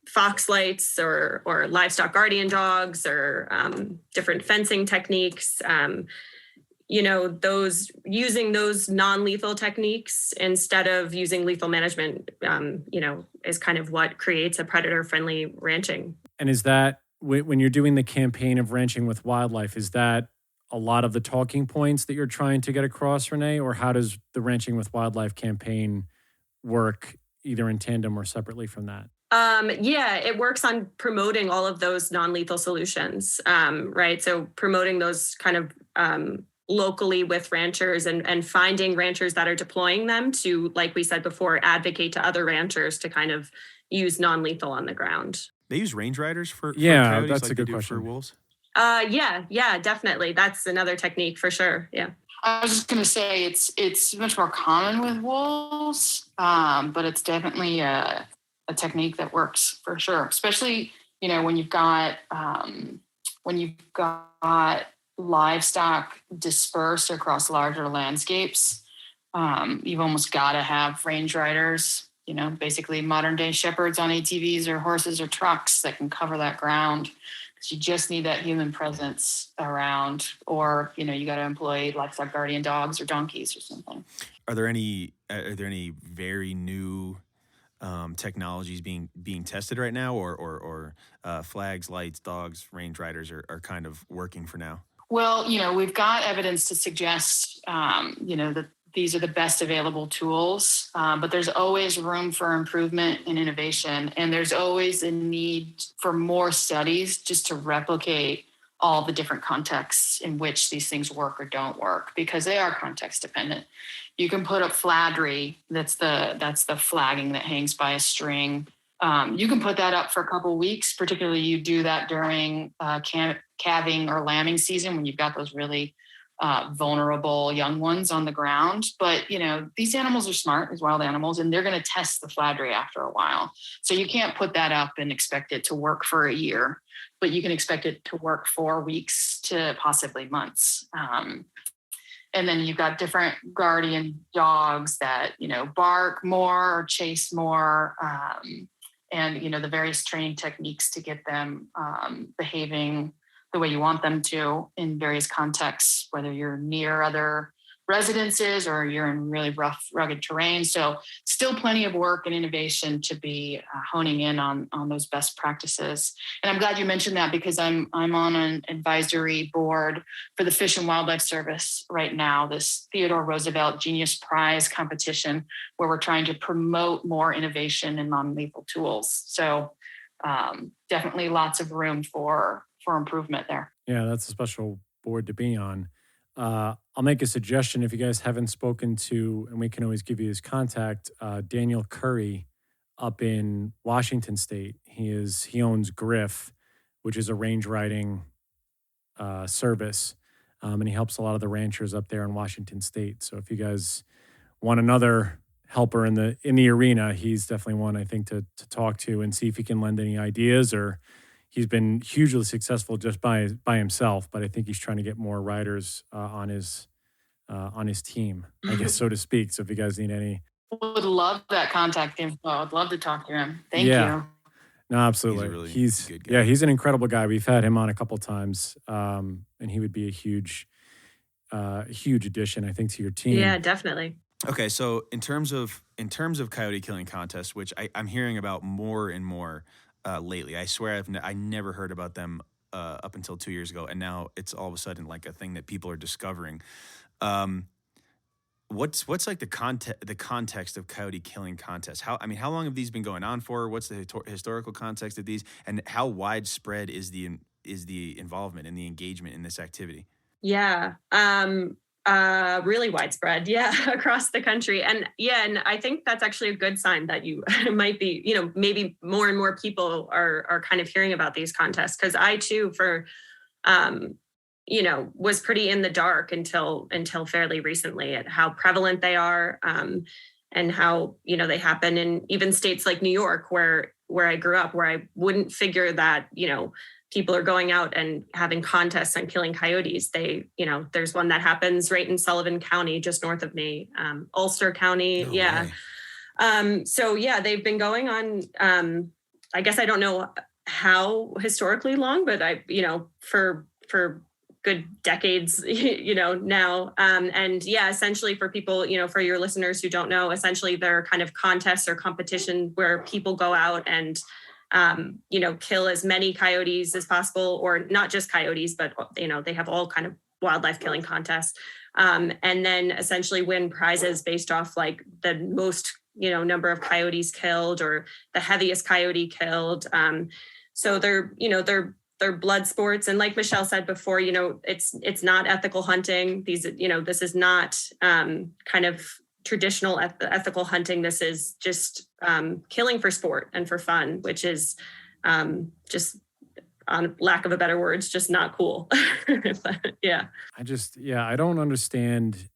fox lights or livestock guardian dogs or different fencing techniques, using those non-lethal techniques instead of using lethal management, is kind of what creates a predator-friendly ranching. And is that, when you're doing the campaign of ranching with wildlife, is that a lot of the talking points that you're trying to get across, Renee? Or how does the ranching with wildlife campaign work, either in tandem or separately from that? It works on promoting all of those non-lethal solutions, right? So promoting those kind of locally with ranchers and finding ranchers that are deploying them to, like we said before, advocate to other ranchers to kind of use non-lethal on the ground. They use range riders for yeah, coyotes, that's like a good they do question. for wolves? Yeah, definitely. That's another technique for sure. Yeah. I was just going to say it's much more common with wolves, but it's definitely a technique that works for sure. Especially, when you've got livestock dispersed across larger landscapes. You've almost got to have range riders. Basically modern day shepherds on ATVs or horses or trucks that can cover that ground. You just need that human presence around, or you got to employ livestock guardian dogs or donkeys or something. Are there any very new technologies being tested right now, or flags, lights, dogs, range riders are kind of working for now? Well, we've got evidence to suggest that these are the best available tools, but there's always room for improvement and innovation. And there's always a need for more studies just to replicate all the different contexts in which these things work or don't work, because they are context dependent. You can put up fladry, that's the flagging that hangs by a string. You can put that up for a couple of weeks, particularly you do that during calving or lambing season when you've got those really vulnerable young ones on the ground. But, these animals are smart as wild animals, and they're going to test the fladry after a while. So you can't put that up and expect it to work for a year, but you can expect it to work for weeks to possibly months. And then you've got different guardian dogs that, bark more or chase more. And, the various training techniques to get them behaving the way you want them to in various contexts, whether you're near other residences or you're in really rough, rugged terrain. So still plenty of work and innovation to be honing in on those best practices. And I'm glad you mentioned that, because I'm on an advisory board for the Fish and Wildlife Service right now, this Theodore Roosevelt Genius Prize competition, where we're trying to promote more innovation in non-lethal tools. So definitely lots of room for improvement there. Yeah, that's a special board to be on. I'll make a suggestion if you guys haven't spoken to, and we can always give you his contact, Daniel Curry up in Washington State. He owns Griff, which is a range riding service, and he helps a lot of the ranchers up there in Washington State. So if you guys want another helper in the arena, he's definitely one I think to talk to and see if he can lend any ideas. Or he's been hugely successful just by himself, but I think he's trying to get more riders on his team, I guess, so to speak. So if you guys need any, would love that contact info. I'd love to talk to him. Thank you. No, absolutely. He's a good guy. He's an incredible guy. We've had him on a couple of times, and he would be a huge addition, I think, to your team. Yeah, definitely. Okay, so in terms of coyote killing contests, which I'm hearing about more and more lately. I swear I never heard about them up until 2 years ago, and now it's all of a sudden like a thing that people are discovering. What's like the context of coyote killing contests? How long have these been going on for? What's the historical context of these, and how widespread is the involvement and the engagement in this activity? Yeah. Really widespread, across the country. And I think that's actually a good sign that you might be, maybe more and more people are kind of hearing about these contests. Because I too, was pretty in the dark until fairly recently at how prevalent they are, and how, they happen in even states like New York, where I grew up, where I wouldn't figure that, people are going out and having contests on killing coyotes. There's one that happens right in Sullivan County, just north of me, Ulster County. No way. So they've been going on. I guess I don't know how historically long, but for good decades, now. And essentially for people, for your listeners who don't know, essentially they're kind of contests or competition where people go out and kill as many coyotes as possible, or not just coyotes, but, they have all kind of wildlife killing contests. And then essentially win prizes based off like the most, number of coyotes killed or the heaviest coyote killed. So they're blood sports. And like Michelle said before, it's not ethical hunting. This is not kind of traditional ethical hunting. This is just killing for sport and for fun, which is just on lack of a better words, just not cool. But, yeah. I don't understand.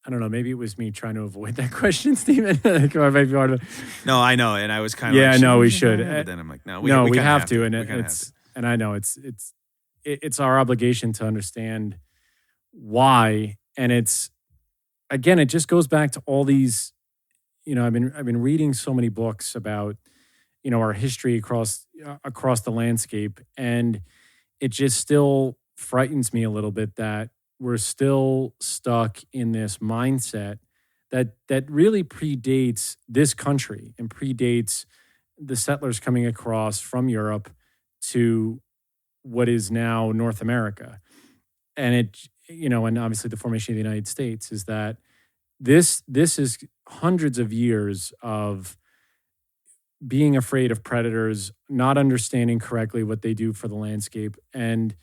I don't know. Maybe it was me trying to avoid that question, Stephen. No, I know. And I was kind of yeah, no, we should. But then I'm like, no, we have to. And and I know it's our obligation to understand why. And it's, again, it just goes back to all these, I've been reading so many books about, our history across the landscape. And it just still frightens me a little bit that we're still stuck in this mindset that really predates this country and predates the settlers coming across from Europe to what is now North America. And it, and obviously the formation of the United States is that this is hundreds of years of being afraid of predators, not understanding correctly what they do for the landscape, and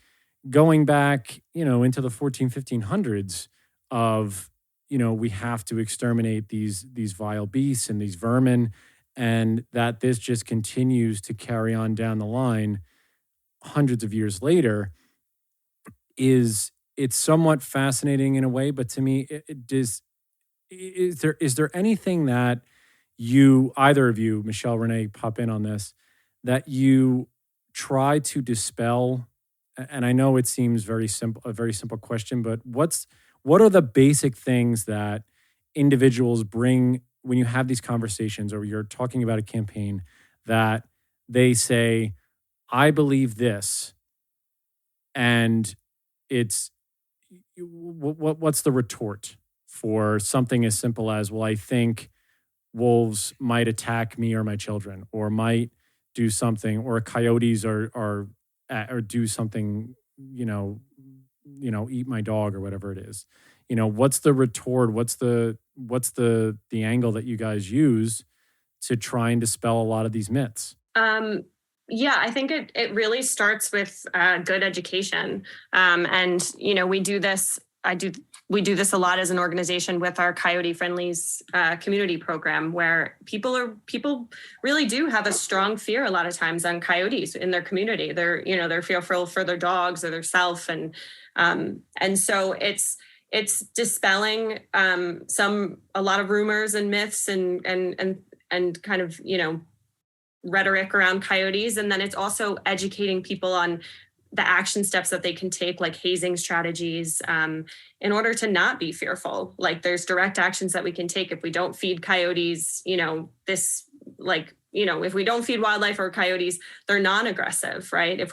going back, into the 1500s of, we have to exterminate these vile beasts and these vermin, and that this just continues to carry on down the line hundreds of years later it's somewhat fascinating in a way. But to me, is there anything that either of you, Michelle, Renee, pop in on this, that you try to dispel? And I know it seems a very simple question, but what are the basic things that individuals bring when you have these conversations or you're talking about a campaign that they say, I believe this, and it's what's the retort for something as simple as, well, I think wolves might attack me or my children, or might do something, or coyotes or do something, eat my dog or whatever it is. What's the retort? What's the angle that you guys use to try and dispel a lot of these myths? Yeah, I think it really starts with good education. And, we do this. We do this a lot as an organization with our Coyote Friendlies community program, where people really do have a strong fear a lot of times on coyotes in their community. They're fearful for their dogs or their self, and so it's dispelling a lot of rumors and myths and kind of rhetoric around coyotes, and then it's also educating people on the action steps that they can take, like hazing strategies, in order to not be fearful. Like, there's direct actions that we can take if we don't feed coyotes, if we don't feed wildlife or coyotes, they're non-aggressive, right? If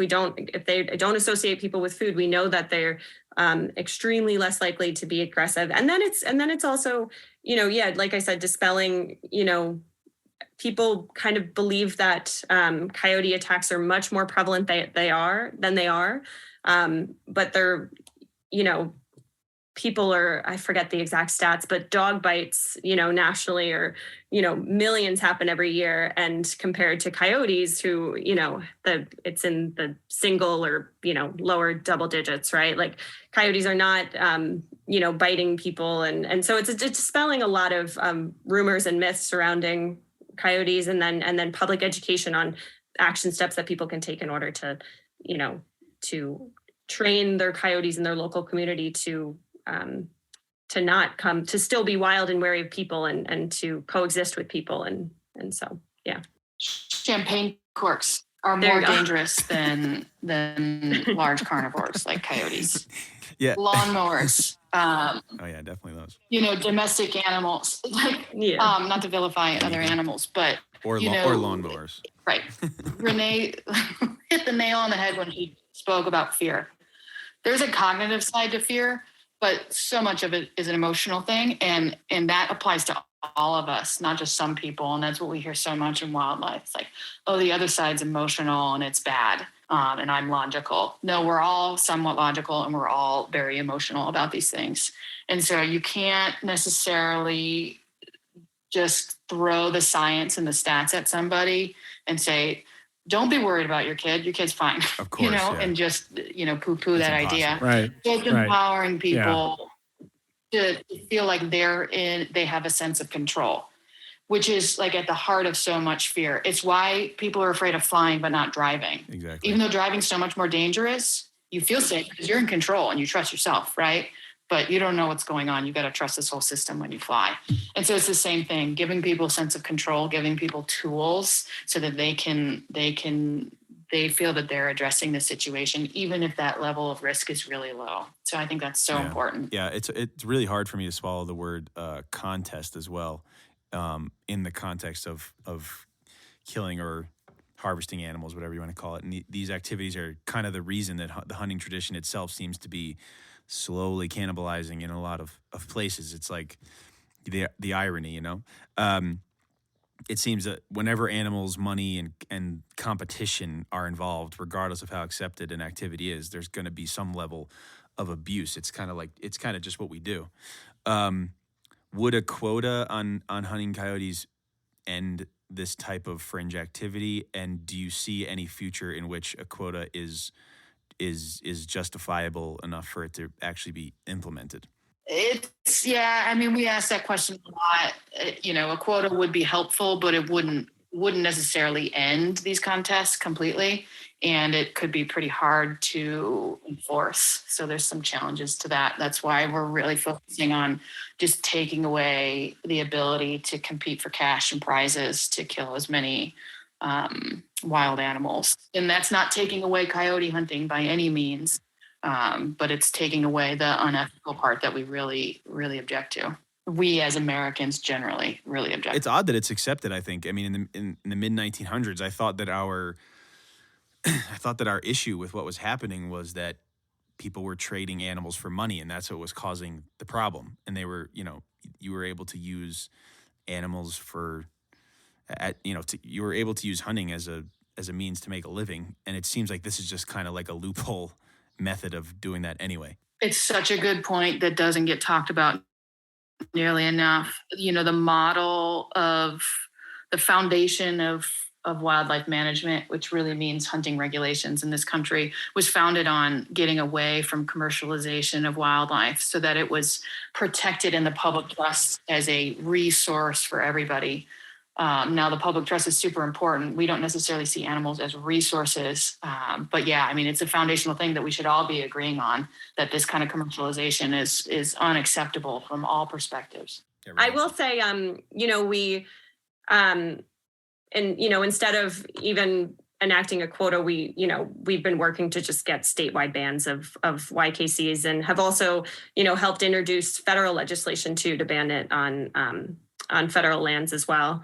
they don't associate people with food, we know that they're extremely less likely to be aggressive. And then it's also, like I said, dispelling, people kind of believe that coyote attacks are much more prevalent than they are. But they're, people are, I forget the exact stats, but dog bites, nationally are, millions happen every year. And compared to coyotes who, it's in the single or, lower double digits, right? Like, coyotes are not, biting people. And so it's dispelling a lot of rumors and myths surrounding coyotes, and then public education on action steps that people can take in order to, to train their coyotes in their local community to not come, to still be wild and wary of people, and to coexist with people. And so, yeah. Champagne corks are more dangerous than large carnivores like coyotes. Yeah. Lawnmowers. Oh yeah, definitely those. Domestic animals. Not to vilify other animals, but or lawnmowers. Right. Renee hit the nail on the head when he spoke about fear. There's a cognitive side to fear, but so much of it is an emotional thing, and that applies to all of us, not just some people. And that's what we hear so much in wildlife. It's like, oh, the other side's emotional and it's bad. And I'm logical. No, we're all somewhat logical, and we're all very emotional about these things. And so you can't necessarily just throw the science and the stats at somebody and say, don't be worried about your kid. Your kid's fine. Of course, and just, poo-poo that idea. Right. Just empowering people to feel like they have a sense of control. which is like at the heart of so much fear. It's why people are afraid of flying but not driving. Exactly. Even though driving's so much more dangerous, you feel safe because you're in control and you trust yourself, right? But you don't know what's going on. You got to trust this whole system when you fly. And so it's the same thing, giving people a sense of control, giving people tools so that they feel that they're addressing the situation, even if that level of risk is really low. So I think that's so important. Yeah, it's really hard for me to swallow the word contest as well, in the context of killing or harvesting animals, whatever you want to call it. And these activities are kind of the reason that the hunting tradition itself seems to be slowly cannibalizing in a lot of places. It's like the irony, you know? It seems that whenever animals, money, and competition are involved, regardless of how accepted an activity is, there's going to be some level of abuse. It's kind of just what we do. Would a quota on hunting coyotes end this type of fringe activity? And do you see any future in which a quota is justifiable enough for it to actually be implemented? I mean, we ask that question a lot. A quota would be helpful, but it wouldn't necessarily end these contests completely. And it could be pretty hard to enforce. So there's some challenges to that. That's why we're really focusing on just taking away the ability to compete for cash and prizes to kill as many wild animals. And that's not taking away coyote hunting by any means, but it's taking away the unethical part that we really, really object to. We as Americans generally really object. It's odd that it's accepted, I think. I mean, in the mid-1900s, I thought that our issue with what was happening was that people were trading animals for money, and that's what was causing the problem. And they were, you were able to use animals you were able to use hunting as a means to make a living. And it seems like this is just kind of like a loophole method of doing that anyway. It's such a good point that doesn't get talked about nearly enough. The model of the foundation of wildlife management, which really means hunting regulations in this country, was founded on getting away from commercialization of wildlife so that it was protected in the public trust as a resource for everybody. Now, the public trust is super important. We don't necessarily see animals as resources. But yeah, I mean, it's a foundational thing that we should all be agreeing on, that this kind of commercialization is unacceptable from all perspectives. I will say, instead of even enacting a quota, we've been working to just get statewide bans of YKCs, and have also, helped introduce federal legislation to ban it on federal lands as well.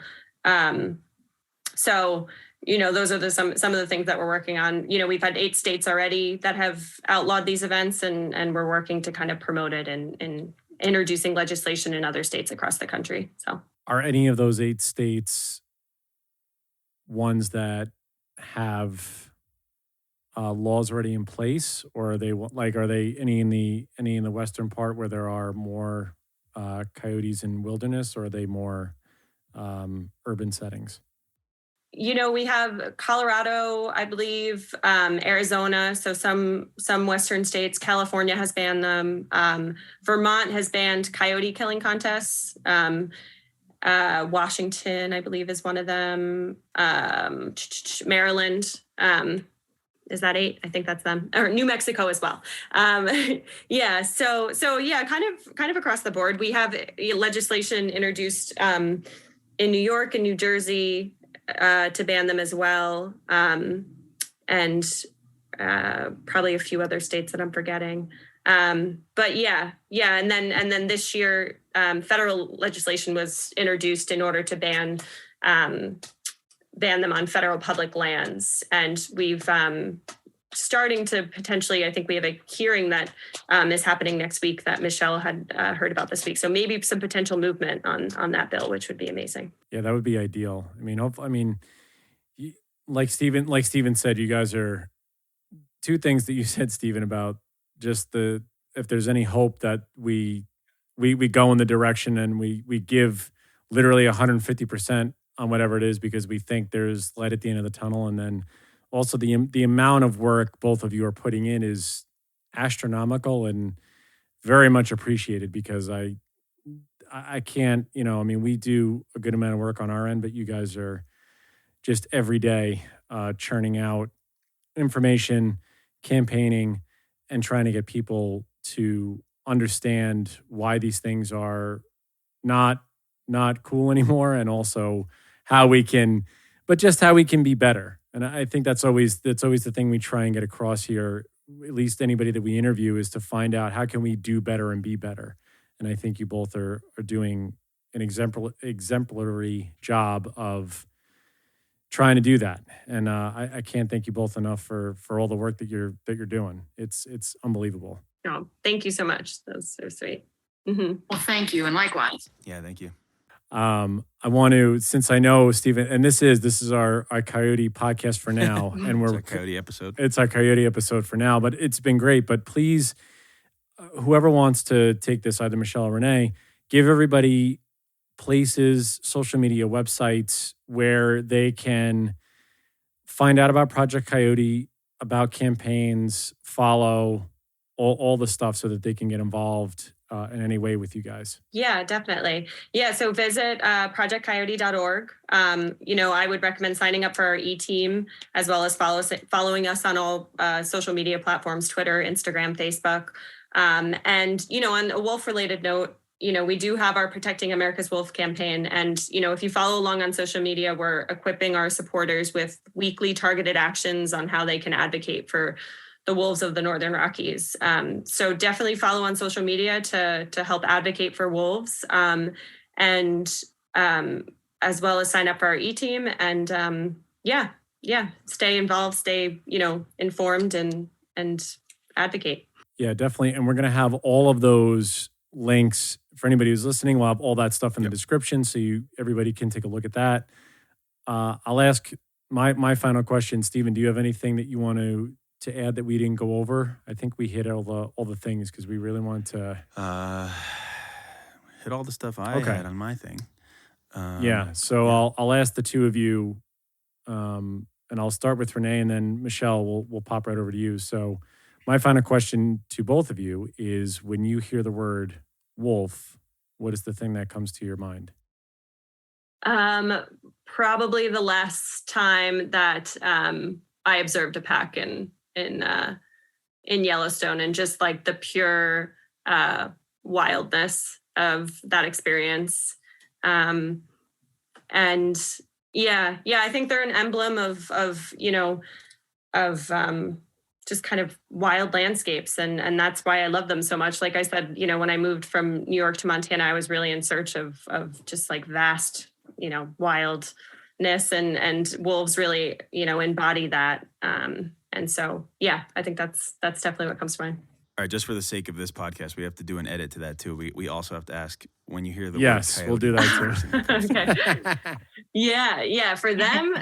So, those are some of the things that we're working on. We've had 8 states already that have outlawed these events, and we're working to kind of promote it and introducing legislation in other states across the country. So, are any of those 8 states ones that have laws already in place, or are they any in the western part where there are more coyotes in wilderness, or are they more urban settings? We have Colorado, I believe, Arizona. So some Western states. California has banned them. Vermont has banned coyote killing contests. Washington, I believe, is one of them. Maryland. Is that 8? I think that's them. Or New Mexico as well. Yeah. So yeah, kind of across the board. We have legislation introduced in New York and New Jersey to ban them as well, and probably a few other states that I'm forgetting. But yeah. And then this year, federal legislation was introduced in order to ban them on federal public lands. And we've starting to potentially, I think we have a hearing that is happening next week that Michelle had heard about this week. So maybe some potential movement on that bill, which would be amazing. Yeah, that would be ideal. Like Stephen said, you guys are 2 things that you said, Stephen, about just if there's any hope that we go in the direction and we give literally 150% on whatever it is, because we think there's light at the end of the tunnel. And then also the amount of work both of you are putting in is astronomical and very much appreciated, because I I can't, we do a good amount of work on our end, but you guys are just every day churning out information, campaigning, and trying to get people to understand why these things are not cool anymore, and also how we can be better. And I think that's always the thing we try and get across here, at least anybody that we interview, is to find out how can we do better and be better. And I think you both are doing an exemplary job of trying to do that. And I can't thank you both enough for all the work that you're doing. It's unbelievable. Oh, thank you so much. That's so sweet. Mm-hmm. Well, thank you. And likewise. Yeah, thank you. I want to, since I know Stephen, and this is our Coyote podcast for now, and It's our Coyote episode. It's our Coyote episode for now, but it's been great. But please, whoever wants to take this, either Michelle or Renee, give everybody places, social media, websites where they can find out about Project Coyote, about campaigns, follow all the stuff, so that they can get involved in any way with you guys. Yeah, definitely. Yeah, so visit projectcoyote.org. I would recommend signing up for our e-team, as well as following us on all social media platforms, Twitter, Instagram, Facebook. And, on a wolf-related note, we do have our Protecting America's Wolf campaign. And, if you follow along on social media, we're equipping our supporters with weekly targeted actions on how they can advocate for the wolves of the Northern Rockies. So definitely follow on social media to help advocate for wolves, and as well as sign up for our e-team. And stay involved, stay informed, and advocate. Yeah, definitely. And we're going to have all of those links for anybody who's listening. We'll have all that stuff in the description, so everybody can take a look at that. I'll ask my final question. Stephen, do you have anything that you want to add that we didn't go over? I think we hit all the things, because we really wanted to hit all the stuff I had on my thing. So I'll ask the two of you, and I'll start with Renee, and then Michelle, we'll pop right over to you. So my final question to both of you is, when you hear the word wolf, what is the thing that comes to your mind? Probably the last time that I observed a pack in Yellowstone, and just like the pure wildness of that experience. I think they're an emblem of just kind of wild landscapes. And that's why I love them so much. Like I said, when I moved from New York to Montana, I was really in search of just like vast, wildness, and wolves really, embody that. And so, I think that's definitely what comes to mind. All right, just for the sake of this podcast, we have to do an edit to that too. We also have to ask, when you hear the word coyote. We'll do that too. Okay. Yeah. For them,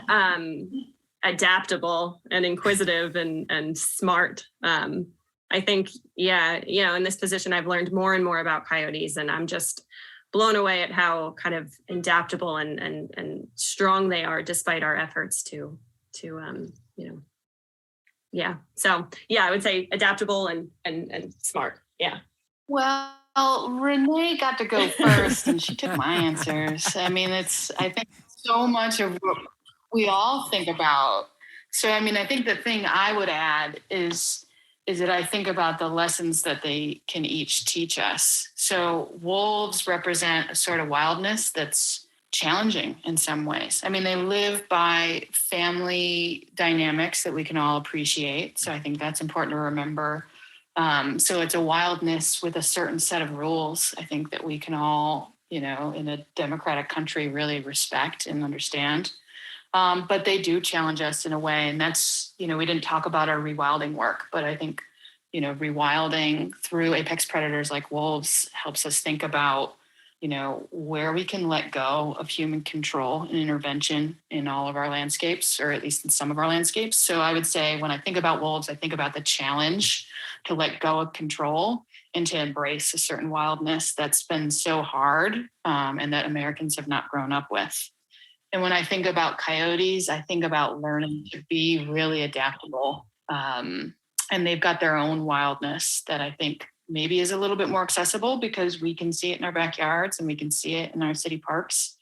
adaptable and inquisitive and smart. I think, in this position, I've learned more and more about coyotes, and I'm just blown away at how kind of adaptable and strong they are, despite our efforts to. So I would say adaptable and smart. Yeah. Well, Renee got to go first, and she took my answers. I mean, I think so much of what we all think about. So, I think the thing I would add is that I think about the lessons that they can each teach us. So wolves represent a sort of wildness that's challenging in some ways. They live by family dynamics that we can all appreciate. So I think that's important to remember. So it's a wildness with a certain set of rules, I think, that we can all, in a democratic country, really respect and understand. But they do challenge us in a way. And that's, we didn't talk about our rewilding work, but I think, rewilding through apex predators like wolves helps us think about, where we can let go of human control and intervention in all of our landscapes, or at least in some of our landscapes. So I would say, when I think about wolves, I think about the challenge to let go of control and to embrace a certain wildness that's been so hard, and that Americans have not grown up with. And when I think about coyotes, I think about learning to be really adaptable. And they've got their own wildness that I think maybe is a little bit more accessible because we can see it in our backyards and we can see it in our city parks.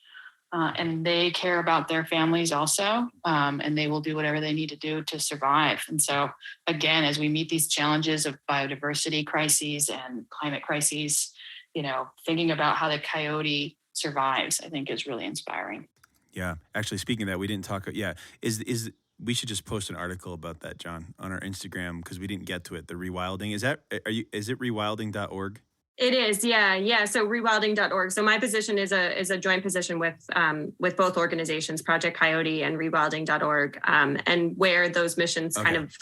And they care about their families also, and they will do whatever they need to do to survive. And so, again, as we meet these challenges of biodiversity crises and climate crises, thinking about how the coyote survives, I think is really inspiring. Yeah. Actually, speaking of that, we didn't talk. Yeah. We should just post an article about that, John, on our Instagram because we didn't get to it. The rewilding. Is it rewilding.org? It is, yeah. So rewilding.org. So my position is a joint position with both organizations, Project Coyote and rewilding.org, and where those missions kind of,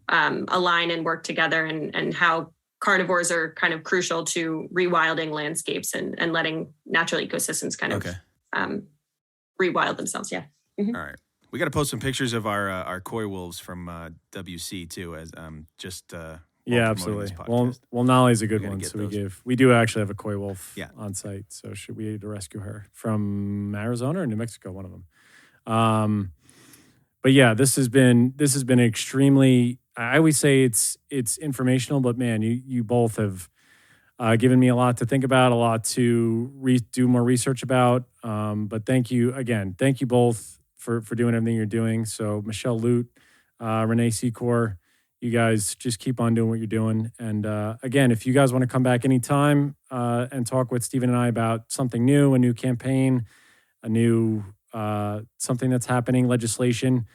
align and work together, and how carnivores are kind of crucial to rewilding landscapes and letting natural ecosystems kind of rewild themselves. Yeah. Mm-hmm. All right. We got to post some pictures of our koi wolves from WC too, as yeah, absolutely. Well, Nolly's a good one. So we do actually have a koi wolf on site. So should we to rescue her from Arizona or New Mexico, one of them. But yeah, this has been extremely, I always say it's informational, but man, you both have given me a lot to think about, a lot to do more research about. But thank you both for doing everything you're doing. So Michelle Lute, Renee Seacor, you guys just keep on doing what you're doing. And again, if you guys want to come back anytime and talk with Stephen and I about something new, a new campaign, a new something that's happening, legislation,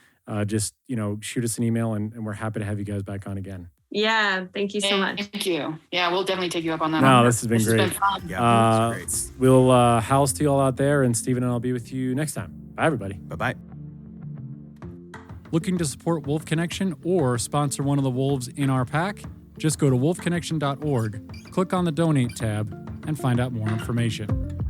just shoot us an email and we're happy to have you guys back on again. Yeah, thank you so much. Thank you. Yeah, we'll definitely take you up on that. No, this has been great. Has been fun. Yeah, great. We'll HOWLS to you all out there, and Stephen and I'll be with you next time. Bye, everybody. Bye-bye. Looking to support Wolf Connection or sponsor one of the wolves in our pack? Just go to wolfconnection.org, click on the Donate tab, and find out more information.